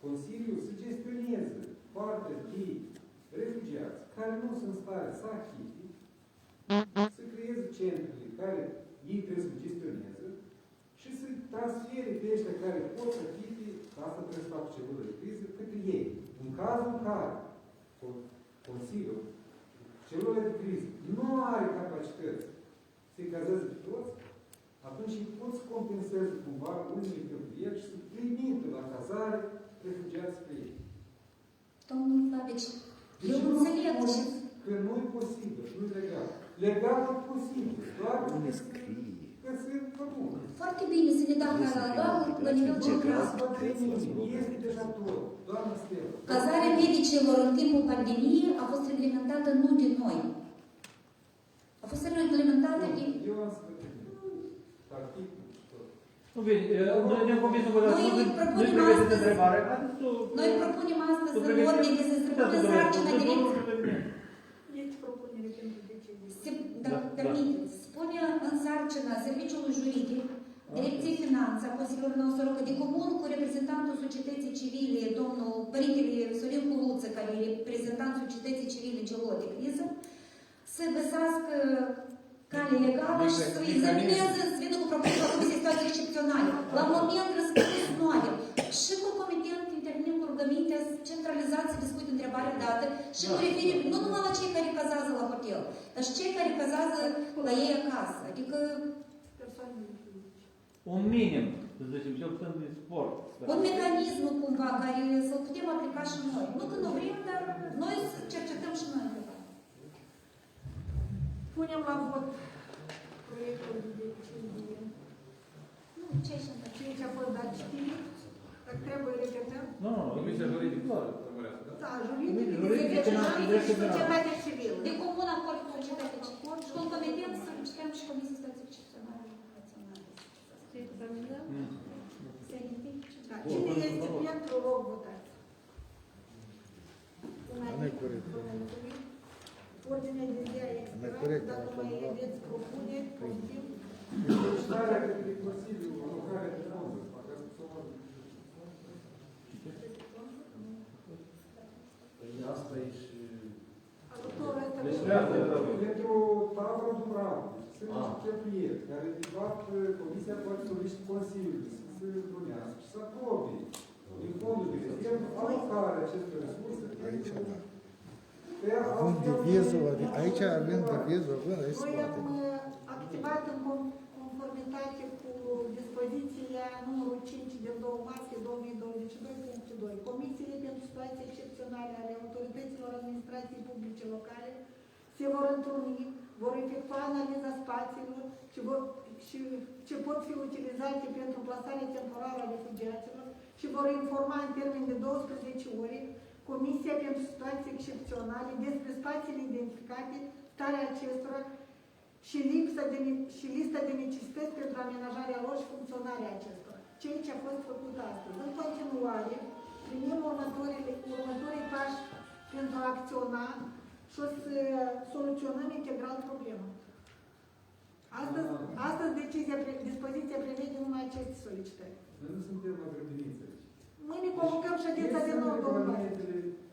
[SPEAKER 8] Consiliul să gestioneze partea de refugiați care nu sunt în stare să achite, să creeze centrele care ei trebuie să gestioneze și să transfere pe ăștia care pot să achite, asta trebuie să facă celulă de criză, către ei. În cazul în care Consiliul, celulă de criză, nu are capacități să-i cazeze pe toți, atunci îi pot să compenseze cumva unii cheltuieli și să trimită la cazare refugiați pe ei.
[SPEAKER 13] Domnul Flavici, eu înțeleg
[SPEAKER 8] că nu e posibil, nu e legal. Legal e posibil, doar că se propune.
[SPEAKER 13] Foarte bine să ne dăm la nivel geografic.
[SPEAKER 8] Este deja tot, doamnă Stella.
[SPEAKER 13] Cazarea medicilor în timpul pandemiei a fost reglementată nu de noi. A fost reglementată de...
[SPEAKER 8] Eu am să articul și tot.
[SPEAKER 3] Nu bine, noi ne-am convins că
[SPEAKER 13] Noi propunem astăzi în ordine să se pună sarcina direcției.
[SPEAKER 1] Este propunere pentru decizie.
[SPEAKER 13] Spune în sarcina serviciului juridic, Direcției Finanțe a Consiliului nostru de comun cu reprezentantul societății civile, domnul Părintele Sorin Culuță, care e reprezentantul societății civile Gelote Criză, să găsească cale legală și să examineze, să vină cu propunerea la Comisia Situații Excepționale. La moment răspuns nu avem. Și concomitent intervenim cu rugămintea centralizat să discute întrebarea dată și mă referim nu numai la cei care cazează la hotel, dar și cei care cazează la ei acasă. Adică
[SPEAKER 3] un minim, să zicem, cel puțin de sport.
[SPEAKER 13] Un mecanism cumva care să-l putem aplica și noi. Nu că nu vrem, dar noi să cercetăm și noi întrebarea.
[SPEAKER 1] Punem la vot proiectul de decizie.
[SPEAKER 13] Nu, ce și
[SPEAKER 1] ce a fost dat știri, dacă trebuie repetăm.
[SPEAKER 3] Nu,
[SPEAKER 12] Comisia juridică rămânească, da?
[SPEAKER 1] Da, juridic,
[SPEAKER 13] Juridic,
[SPEAKER 1] și societatea civilă.
[SPEAKER 13] De comun acord cu societatea civilă și concomitent să solicităm și Comisia Stații Excepționale Naționale.
[SPEAKER 7] Să examinăm.
[SPEAKER 13] Să identifice.
[SPEAKER 1] Da. Cine este pentru rog votați?
[SPEAKER 11] Nu e corect.
[SPEAKER 1] Ordinea de zi a expirat, dacă mai aveți propuneri, pozitiv.
[SPEAKER 8] Starea către Consiliu, alocarea de fonduri, parcă ați spus-o mai mult.
[SPEAKER 2] Păi asta e și...
[SPEAKER 1] Ajutorul ăsta
[SPEAKER 8] Pentru tabără Dumbrava, sunt niște cheltuieli, care de fapt Comisia poate solicita Consiliului să se întrunească și să aprobe din fondul de rezervă alocarea acestor resurse.
[SPEAKER 11] Aici, da. Având divizul, aici având divizul, aici se
[SPEAKER 1] Noi
[SPEAKER 11] poate.
[SPEAKER 1] am activat în conformitate cu dispoziția numărul 5 din 2 martie 2022.2. Comisiile pentru situații excepționale ale autorităților administrației publice locale se vor întruni, vor efectua analiza spațiilor și ce pot fi utilizate pentru plasarea temporară a refugiaților și vor informa în termen de 12 ore Comisia pentru situații excepționale despre spațiile identificate, starea acestora și lista de necesități pentru amenajarea lor și funcționarea acestora. Ceea ce a fost făcut astăzi. În continuare, primim următorii pași pentru a acționa și o să soluționăm integral problema. Astăzi dispoziția prevede numai aceste solicitări.
[SPEAKER 8] Noi nu suntem la grădiniță.
[SPEAKER 1] Mâine convocăm ședința de nou, domnule.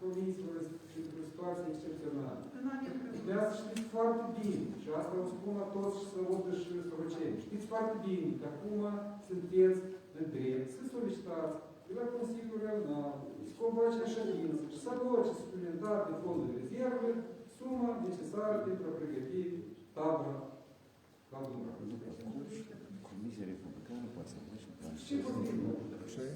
[SPEAKER 8] Comisiilor pentru situații excepționale.
[SPEAKER 1] Nu avem
[SPEAKER 8] Vreau să știți foarte bine, și asta o spun la toți și să audă și sărăceni. Știți foarte bine că acum sunteți în drept să solicitați de la Consiliul Regional, să convoace ședință și să aloce suplimentar de fondul de rezervă suma necesară pentru a pregăti tabăra la Dumbrava.
[SPEAKER 6] Comisia Republicană poate să facă
[SPEAKER 8] Ce vorbim?
[SPEAKER 11] Așa e?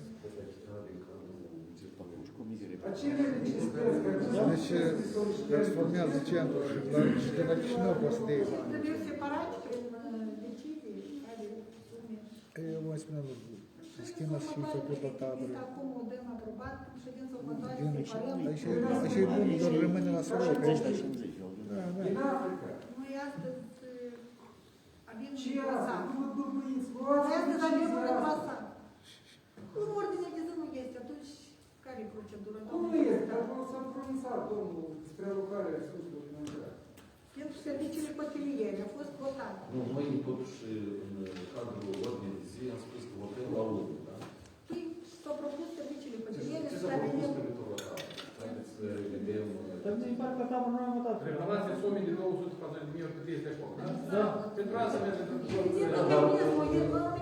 [SPEAKER 8] Acele necesități care
[SPEAKER 11] Deci, transformează centrul și de la Chișinău poate să dea bani.
[SPEAKER 1] Trebuie separat prin decizii care sume.
[SPEAKER 11] Eu vă spunem, schema și făcut la tabără.
[SPEAKER 1] Acum o dăm aprobat, ședința următoare separăm.
[SPEAKER 11] Așa e bun, doar rămâne la soroc.
[SPEAKER 8] Din Africa.
[SPEAKER 1] Noi astăzi avem
[SPEAKER 8] Ce
[SPEAKER 1] un
[SPEAKER 8] asta?
[SPEAKER 1] clasat.
[SPEAKER 8] Nu vă dubliți,
[SPEAKER 1] Noi astăzi avem un clasat. În ordine de zi nu este, atunci care e procedura?
[SPEAKER 8] Cum nu este? Dar s-a pronunțat domnul spre alocarea resurselor financiare.
[SPEAKER 1] Pentru serviciile hoteliere a fost votat.
[SPEAKER 2] Nu, noi totuși în cadrul ordinii de zi am spus că votăm la 1, da?
[SPEAKER 1] Păi s-au propus serviciile hoteliere
[SPEAKER 2] Ce
[SPEAKER 1] să
[SPEAKER 2] s-a propus
[SPEAKER 1] stabilim.
[SPEAKER 2] privitor la tabă? Haideți să vedem...
[SPEAKER 3] Dar din partea tabără nu am votat.
[SPEAKER 12] Reparație somii de 240 de mii ori cât este acolo, da?
[SPEAKER 3] Da.
[SPEAKER 12] Pentru asta merge pentru
[SPEAKER 1] Este mecanismul,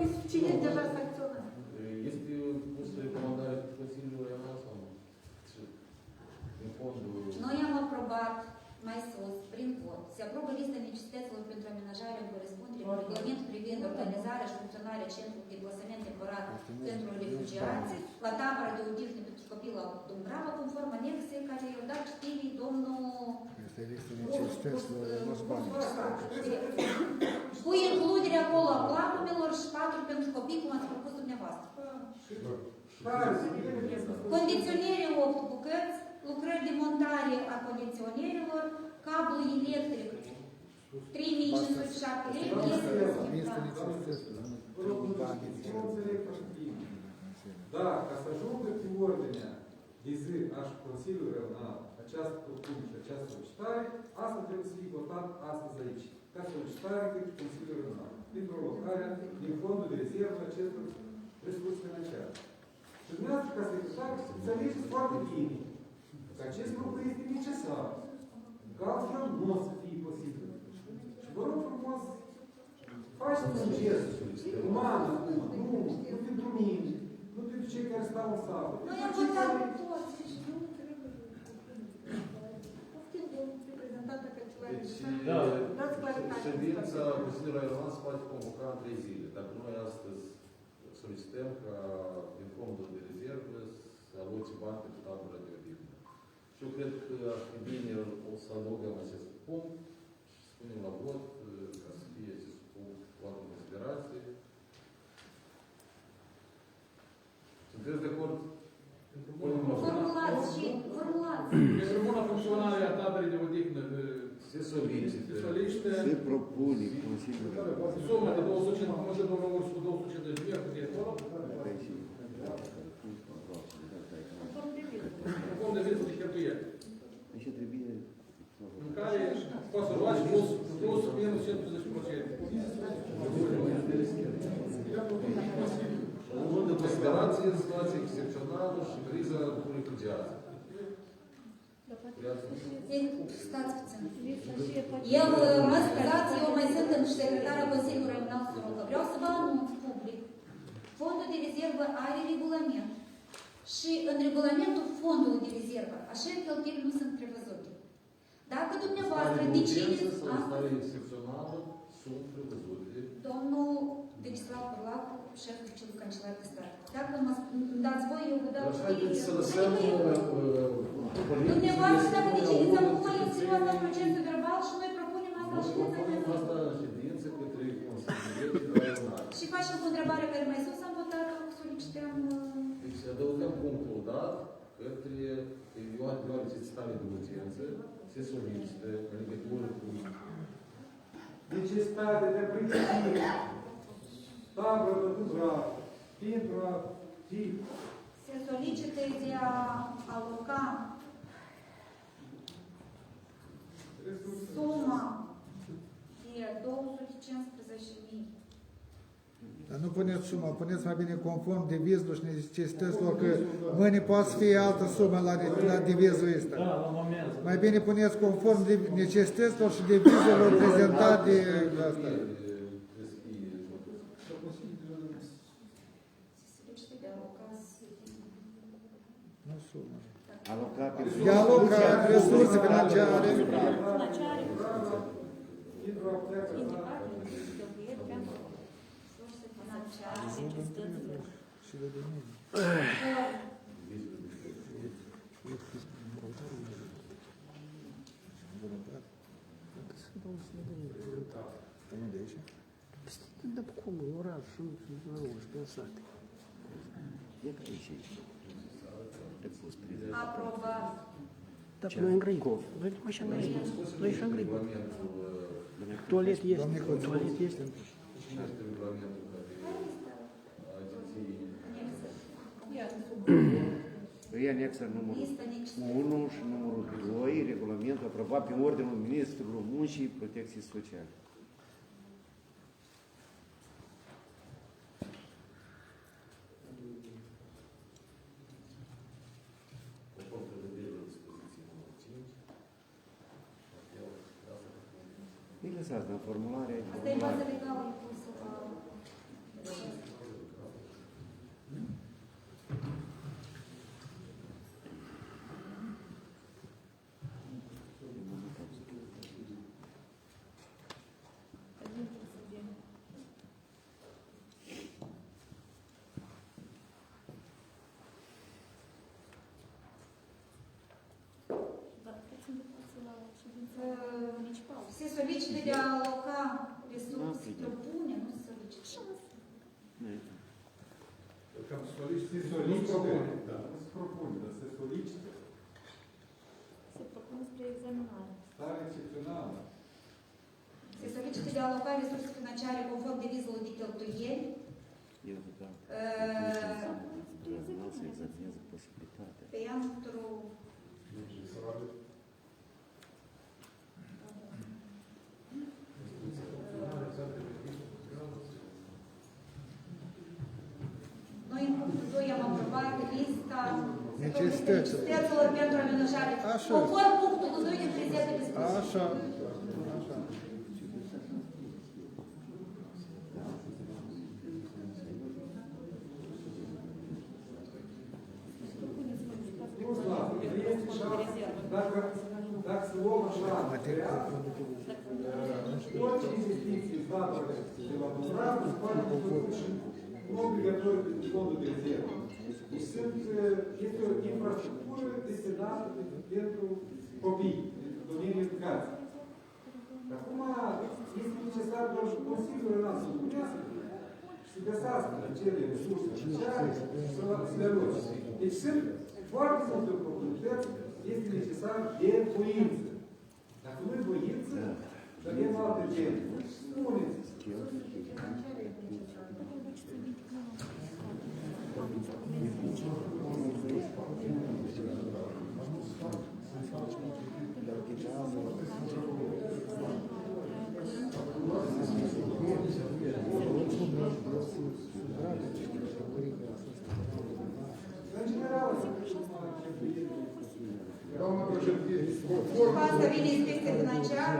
[SPEAKER 1] e suficient deja sancționat.
[SPEAKER 2] Este pusă recomandare cu Consiliul Regional sau nu? În fondul...
[SPEAKER 13] Noi am aprobat mai sus, prin vot, se aprobă lista necesităților pentru amenajarea în corespundere cu regulamentul privind organizarea și funcționarea Centrului de Plasament Temporar pentru refugiați la tabăra de odihnă pentru copii la Dumbrava, conform anexei care i-a dat citirii domnul
[SPEAKER 11] Este listă necesităților, nu bani.
[SPEAKER 13] cu includerea acolo a planumelor și patru pentru copii, cum ați propus dumneavoastră. Condiționere 8 bucăți, lucrări de montare a condiționerilor, cablu electric 3507 lei,
[SPEAKER 11] Listă necesităților, nu bani.
[SPEAKER 8] Da, ca să ajungă pe ordinea de zi a Consiliului Regional această propunere și această solicitare, asta trebuie să fie votat astăzi aici, ca solicitare către Consiliul Regional, pentru alocarea din fondul de rezervă acestor resurse financiare. Și dumneavoastră, ca secretar, înțelegeți foarte bine că acest lucru este necesar, că altfel nu o să fie posibil. Și vă rog frumos, faceți un gest uman acum, nu pentru mine, nu pentru cei care stau în sală.
[SPEAKER 13] Noi am votat toți.
[SPEAKER 1] Poftim de reprezentanta Cancelarului
[SPEAKER 2] Deci,
[SPEAKER 1] de Stat.
[SPEAKER 3] Da.
[SPEAKER 1] Dați claritate.
[SPEAKER 2] ședința Consiliului Regional se poate convoca în 3 zile. Dacă noi astăzi solicităm ca din fondul de rezervă să aloce bani pentru tabăra de odihnă. Și eu cred că ar fi bine o să adăugăm acest punct și spunem la vot ca să fie acest punct luat în considerație. Sunteți de acord?
[SPEAKER 13] Formulați și, formulați.
[SPEAKER 12] niște
[SPEAKER 6] Se propune Consiliul.
[SPEAKER 12] sume de 250, cum se domnul Urs cu 250 de lei, cât e acolo? Cum de viză de cheltuieli.
[SPEAKER 6] Deci trebuie...
[SPEAKER 12] În care poți să luați plus minus 70%.
[SPEAKER 2] Luând în considerație situația excepțională și criza refugiaților.
[SPEAKER 9] Stați puțin. Eu, mă scuzați, eu mai sunt în secretarea Consiliului nostru, că vreau să vă anunț public. Fondul de rezervă are regulament. Și în regulamentul fondului de rezervă, așa cheltuieli nu sunt prevăzute. Dacă dumneavoastră decideți...
[SPEAKER 2] Stare excepțională sunt prevăzute.
[SPEAKER 9] Domnul Vecislav Burlacu, șeful celui cancelar de stat. Dacă îmi dați voi, eu vă dau...
[SPEAKER 2] Haideți să lăsăm...
[SPEAKER 9] Dumneavoastră, dacă decideți acum, eu țin asta procentul verbal și noi propunem asta și
[SPEAKER 2] propunem asta în ședință către Consiliul.
[SPEAKER 9] Și facem cu întrebarea care mai sus am votat, solicităm...
[SPEAKER 2] Deci adăugăm punctul dat către necesitate de urgență, se solicită în legătură cu
[SPEAKER 8] necesitate de pregătire, tabără de drag, pentru a fi...
[SPEAKER 9] Se solicită de a aloca suma de 215.000.
[SPEAKER 11] Dar nu puneți suma, puneți mai bine conform devizului și necesităților, că mâine poate să fie altă sumă la devizul ăsta.
[SPEAKER 3] Da, la moment.
[SPEAKER 11] Mai bine puneți conform necesităților și devizelor prezentate de asta. Nu sumă. De alocat resurse financiare. Și de mine. Unde aici?
[SPEAKER 6] Da cum, în oraș, nu știu, pensate. E ca aici.
[SPEAKER 9] Aprobat.
[SPEAKER 6] Da, noi în Grăicov. Noi așa mai este. Noi așa în Grăicov. Toalet este. Toalet este. E anexă numărul 1 și numărul 2, regulamentul aprobat pe ordinul Ministrului Muncii și Protecției Sociale. Îi lăsați la formulare.
[SPEAKER 9] Asta e bază legală impusă la... Se solicită de a aloca resurse, propune, nu se solicită.
[SPEAKER 8] Cam solicită, da, nu se propune, dar se solicită.
[SPEAKER 7] Se propune spre examinare.
[SPEAKER 8] Stare excepțională.
[SPEAKER 9] Se solicită de a aloca resurse financiare conform devizului de cheltuieli. Pentru noi în punctul 2 am aprobat lista necesităților pentru amenajare. Conform punctul 2 din prezentul dispozitiv.
[SPEAKER 11] Așa.
[SPEAKER 8] Dacă să luăm așa, orice investiție dată de la Dubrav, se poate făcut și obligatoriu de fondul de rezervă. Deci este o infrastructură destinată pentru copii, pentru domeniul educației. Acum este necesar doar și Consiliul Renal să punească și să găsească acele resurse financiare și să le aloce. Deci sunt foarte multe oportunități, este necesar de voință. Dacă nu e voință, Și avem alte centri. Spuneți.
[SPEAKER 5] Doamna președinte, conform...
[SPEAKER 13] Asta vine inspecția financiară.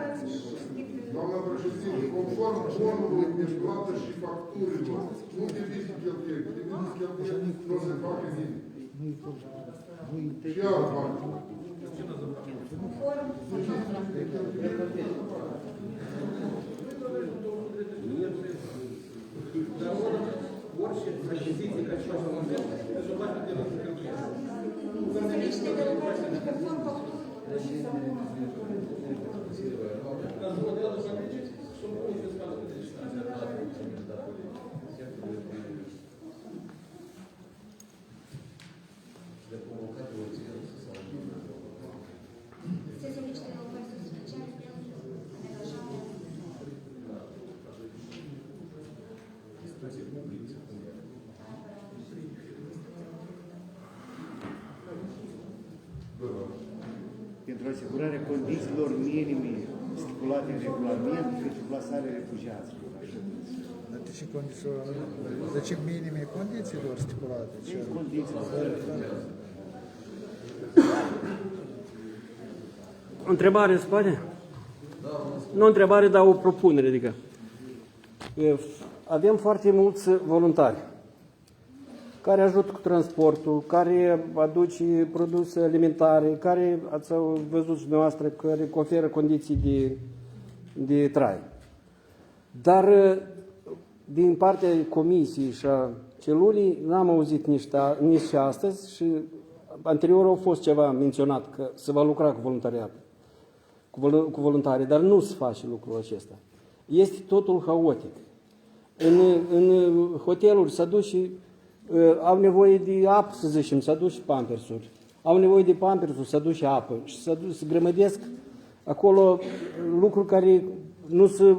[SPEAKER 5] Doamna președinte, conform fonului de plată și facturilor, nu devii cheltuieli, devii cheltuieli, nu se facă nimic. Și alt bani.
[SPEAKER 13] Conform.
[SPEAKER 8] Dar orice achiziție care faci la moment, să faci de la cheltuieli.
[SPEAKER 13] Serviciile de lucrare conform facturilor.
[SPEAKER 6] Pentru asigurarea condițiilor minime stipulate în regulament pentru plasarea refugiaților.
[SPEAKER 11] De ce minime condițiilor stipulate?
[SPEAKER 15] O întrebare, se poate? Nu o întrebare, dar o propunere. Adică, avem foarte mulți voluntari care ajută cu transportul, care aduce produse alimentare, care, ați văzut și dumneavoastră, care oferă condiții de trai. Dar din partea comisiei și a celulii n-am auzit nici astăzi și anterior au fost ceva menționat că se va lucra cu voluntariat, cu voluntari, dar nu se face lucrul acesta. Este totul haotic. În hoteluri s-a dus și au nevoie de apă, să zicem, s-a dus și pampersuri. Au nevoie de pampersuri, s-a dus și apă. Și se grămădesc acolo lucruri care nu sunt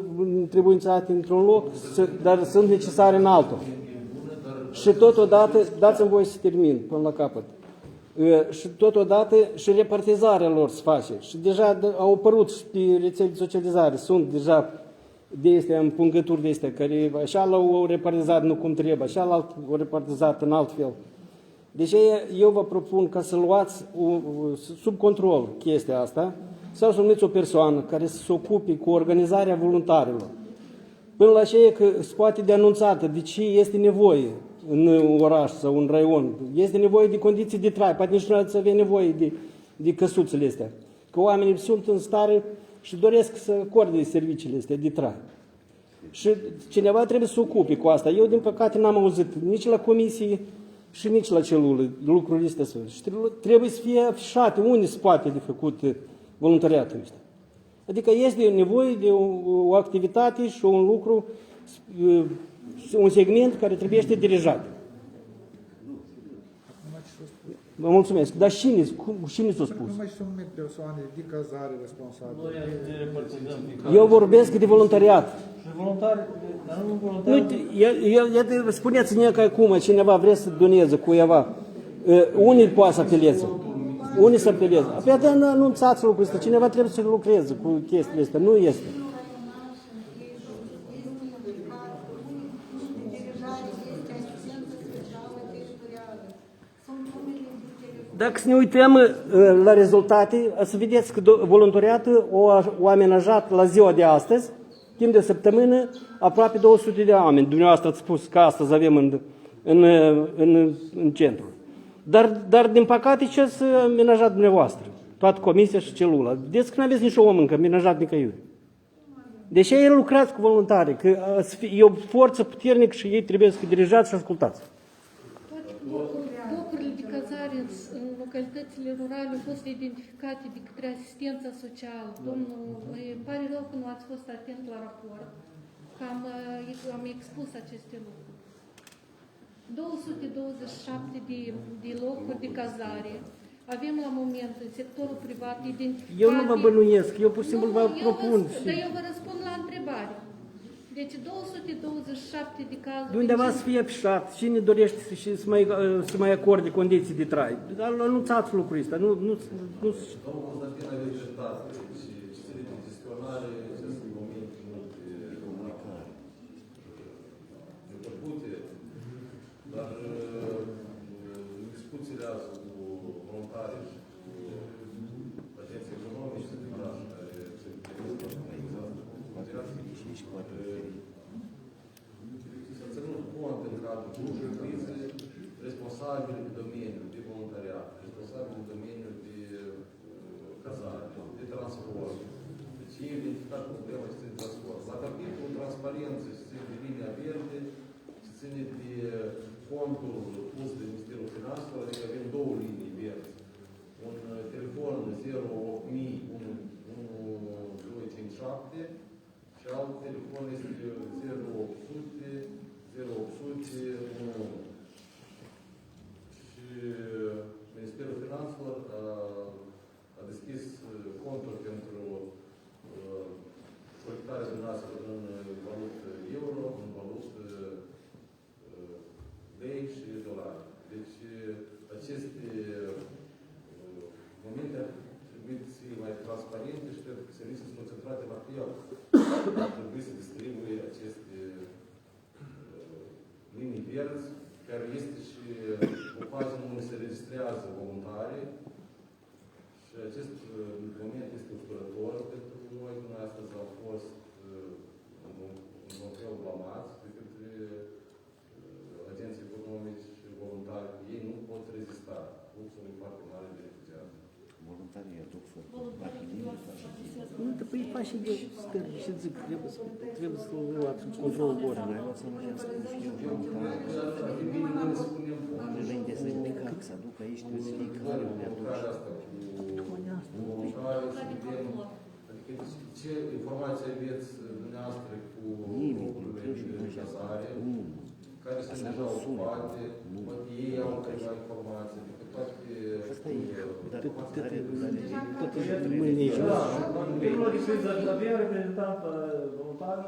[SPEAKER 15] trebuințate într-un loc, dar sunt necesare în altul. Și totodată, dați-mi voie să termin până la capăt, și totodată și repartizarea lor se face. Și deja au apărut și pe rețele de socializare, sunt deja de astea, împungături de astea, care așa l-au repartizat nu cum trebuie, așa l-au repartizat în alt fel. Deci eu vă propun ca să luați sub control chestia asta, sau să numiți o persoană care să se ocupe cu organizarea voluntarilor. Până la aceea că se poate de anunțată de ce este nevoie în oraș sau în raion. Este nevoie de condiții de trai, poate nici nu ați avea nevoie de căsuțele astea. Că oamenii sunt în stare și doresc să acorde serviciile astea de trai. Și cineva trebuie să se ocupe cu asta. Eu, din păcate, n-am auzit nici la comisie și nici la celulă lucrurile astea. Și trebuie să fie afișate unde se poate de făcut voluntariatul ăsta. Adică este nevoie de o activitate și un lucru, un segment care trebuie să dirijat. Vă mulțumesc. Dar cine s-a spus?
[SPEAKER 11] Numai și numit persoane de cazare responsabile.
[SPEAKER 15] Eu vorbesc de voluntariat.
[SPEAKER 3] Și voluntari, dar nu voluntari.
[SPEAKER 15] Nu, spuneți-ne că acum cineva vrea să doneze cuiva. Unii poate să apeleze. Unii să apeleze. Apoi de anunțați lucrul ăsta. Cineva trebuie să lucreze cu chestiile astea. Nu este. Dacă să ne uităm la rezultate, să vedeți că voluntariatul o amenajat la ziua de astăzi, timp de săptămână, aproape 200 de oameni. Dumneavoastră ați spus că astăzi avem în centru. Dar din păcate, ce s-a amenajat dumneavoastră? Toată comisia și celula. Vedeți că nu aveți nici om încă amenajat nicăiuri. Deci ei lucrați cu voluntari, că e o forță puternică și ei trebuie să dirijați și ascultați.
[SPEAKER 7] Locurile de cazare în localitățile rurale au fost identificate de către asistența socială. Domnul, îmi pare rău că nu ați fost atent la raport, că am expus aceste lucruri. 227 de locuri de cazare avem la moment în sectorul privat identificate...
[SPEAKER 15] Eu nu vă bănuiesc, eu pur și simplu vă propun.
[SPEAKER 7] Dar eu vă răspund la întrebare. Deci 227 de cazuri...
[SPEAKER 15] De undeva să fie afișat, cine dorește să mai acorde condiții de trai. Dar anunțați lucrul ăsta, nu...
[SPEAKER 2] Domnul Constantin aveți dreptate și ține de gestionare, acest moment de comunicare. De dar în discuțiile azi cu voluntari și cu agenții economici din oraș, care se s-a ținut cont în cadrul crizei responsabili de domeniul de voluntariat, responsabili de domeniul de cazare, de transport. Deci ei identificat problema și ține de transport. La capitolul transparență și ține de linia verde și ține de contul pus de Ministerul Finanțelor, adică avem două linii verzi. Un telefon 0801257 și alt telefon este 0800 0800 Și Ministerul Finanțelor a deschis conturi pentru colectarea dumneavoastră în valută euro, în valută lei și dolari. Deci aceste momente ar trebui să fie mai transparente și cred că serviciile sunt concentrate la el. Ar trebui să distribuie aceste linii verzi, care este și o pagină unde se registrează voluntari și acest moment este ușurător pentru noi. Noi astăzi au fost în fel blamați de către agenții economici și voluntari. Ei nu pot rezista fluxului foarte mare de refugiați.
[SPEAKER 6] Voluntarii aduc foarte bine.
[SPEAKER 15] Nu, dar păi faci de stări și zic, trebuie să luați controlul lor.
[SPEAKER 6] Noi o să învățăm să fie voluntari. Înainte să implicat, să aduc aici, trebuie să fie care unde aduc.
[SPEAKER 2] Adică ce informații aveți dumneavoastră cu locurile de cazare, care sunt deja ocupate, poate ei au câteva informații, adică
[SPEAKER 15] toate mâinile jos.
[SPEAKER 3] Avem reprezentant voluntarul,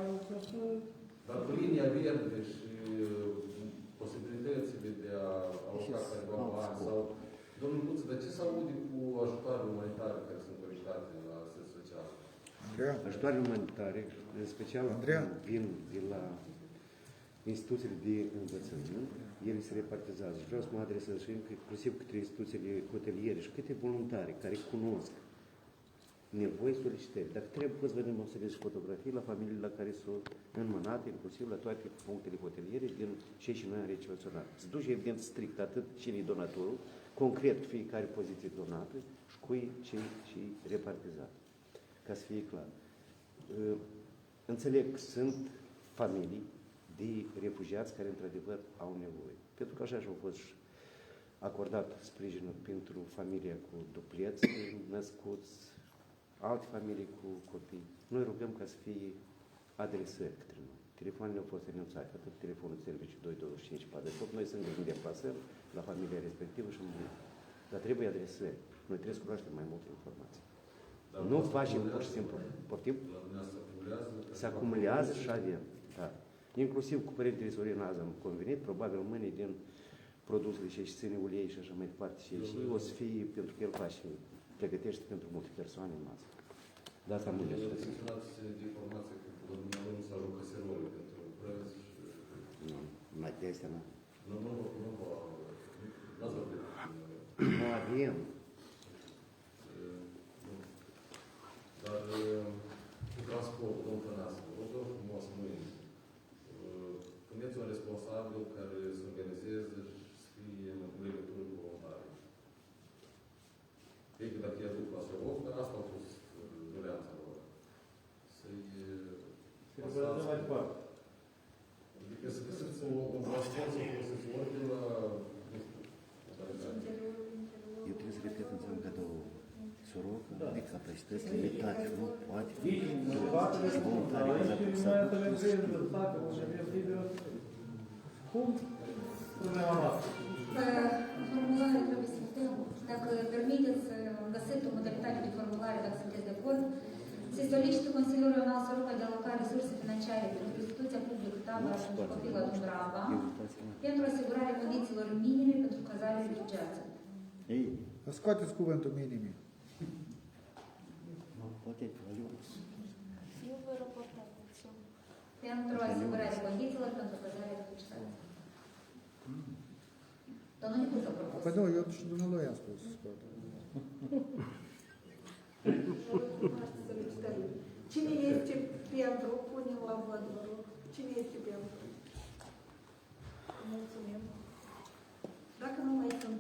[SPEAKER 2] dar cu linia verde și posibilitățile de a aloca careva bani sau... Domnul Luță, dar ce se aude cu ajutoarele umanitare care sunt colectate la sens social?
[SPEAKER 6] Ajutoarele umanitare, în special, vin de la instituțiile de învățământ, ele se repartizează. Vreau să mă adresez și inclusiv către instituțiile hoteliere și câte voluntari care cunosc nevoi, solicitări. Dacă trebuie, poți vedem o serie de fotografii la familiile la care sunt înmânate, inclusiv la toate punctele hoteliere din cei și noi am recepționat. Se duce evident strict atât cine e donatorul, concret fiecare poziție donată și cui ce repartizat. Ca să fie clar. Înțeleg că sunt familii de refugiați care într-adevăr au nevoie. Pentru că așa și-au fost acordat sprijinul pentru familia cu dupleți născuți, alte familii cu copii. Noi rugăm ca să fie adresări către noi. Telefoanele au fost renunțate, atât telefonul serviciu 225 48. Noi suntem în deplasări la familia respectivă și în dar trebuie adresări. Noi trebuie să cunoaștem mai multe informații. Dar nu facem pur și simplu. Poftim? Se acumulează și avem. Da. Inclusiv cu părintele Sorin azi am convenit, probabil mâine din produsele și ține ulei și așa mai departe și o să fie, pentru că el face, pregătește pentru multe persoane în masă. De asta am gândit.
[SPEAKER 2] Eu menționați de informație că dumneavoastră nu s-a jucat serolul pentru prăzi și...
[SPEAKER 6] Nu, mai de astea nu.
[SPEAKER 2] Nu, n-ați vorbit.
[SPEAKER 6] Nu avem.
[SPEAKER 2] Dar cu transportul, domnul Tănase, vă rog frumos mâine. Puneți un responsabil care să organizeze și să fie în legătură cu voluntarii. Ei că dacă i aduc la Soroc, dar asta a fost doleanța lor. Să-i pasați.
[SPEAKER 3] mai departe.
[SPEAKER 2] Adică să găsiți un transport să folosiți ori de la, nu știu,
[SPEAKER 6] Eu trebuie să repet înțeleg că două Soroc, de capacități limitate, nu poate fi și voluntari care
[SPEAKER 3] Cum? Problema noastră.
[SPEAKER 9] Formularea trebuie să putem, dacă permite
[SPEAKER 13] sunteți de acord, se solicită Consiliul Regional Soroca de a aloca resurse financiare pentru instituția publică tabăra pentru copii la Dumbrava pentru asigurarea condițiilor minime pentru cazarea refugiaților.
[SPEAKER 11] Scoateți cuvântul minime.
[SPEAKER 7] Eu voi raporta puțin.
[SPEAKER 13] Pentru asigurarea condițiilor pentru cazarea refugiaților. Domnul Nicuță a propus.
[SPEAKER 11] Păi nu, eu și dumnealui am spus să scoată.
[SPEAKER 1] Cine este pentru? Punem la vot, vă rog. Cine este pentru? Mulțumim. Dacă nu mai sunt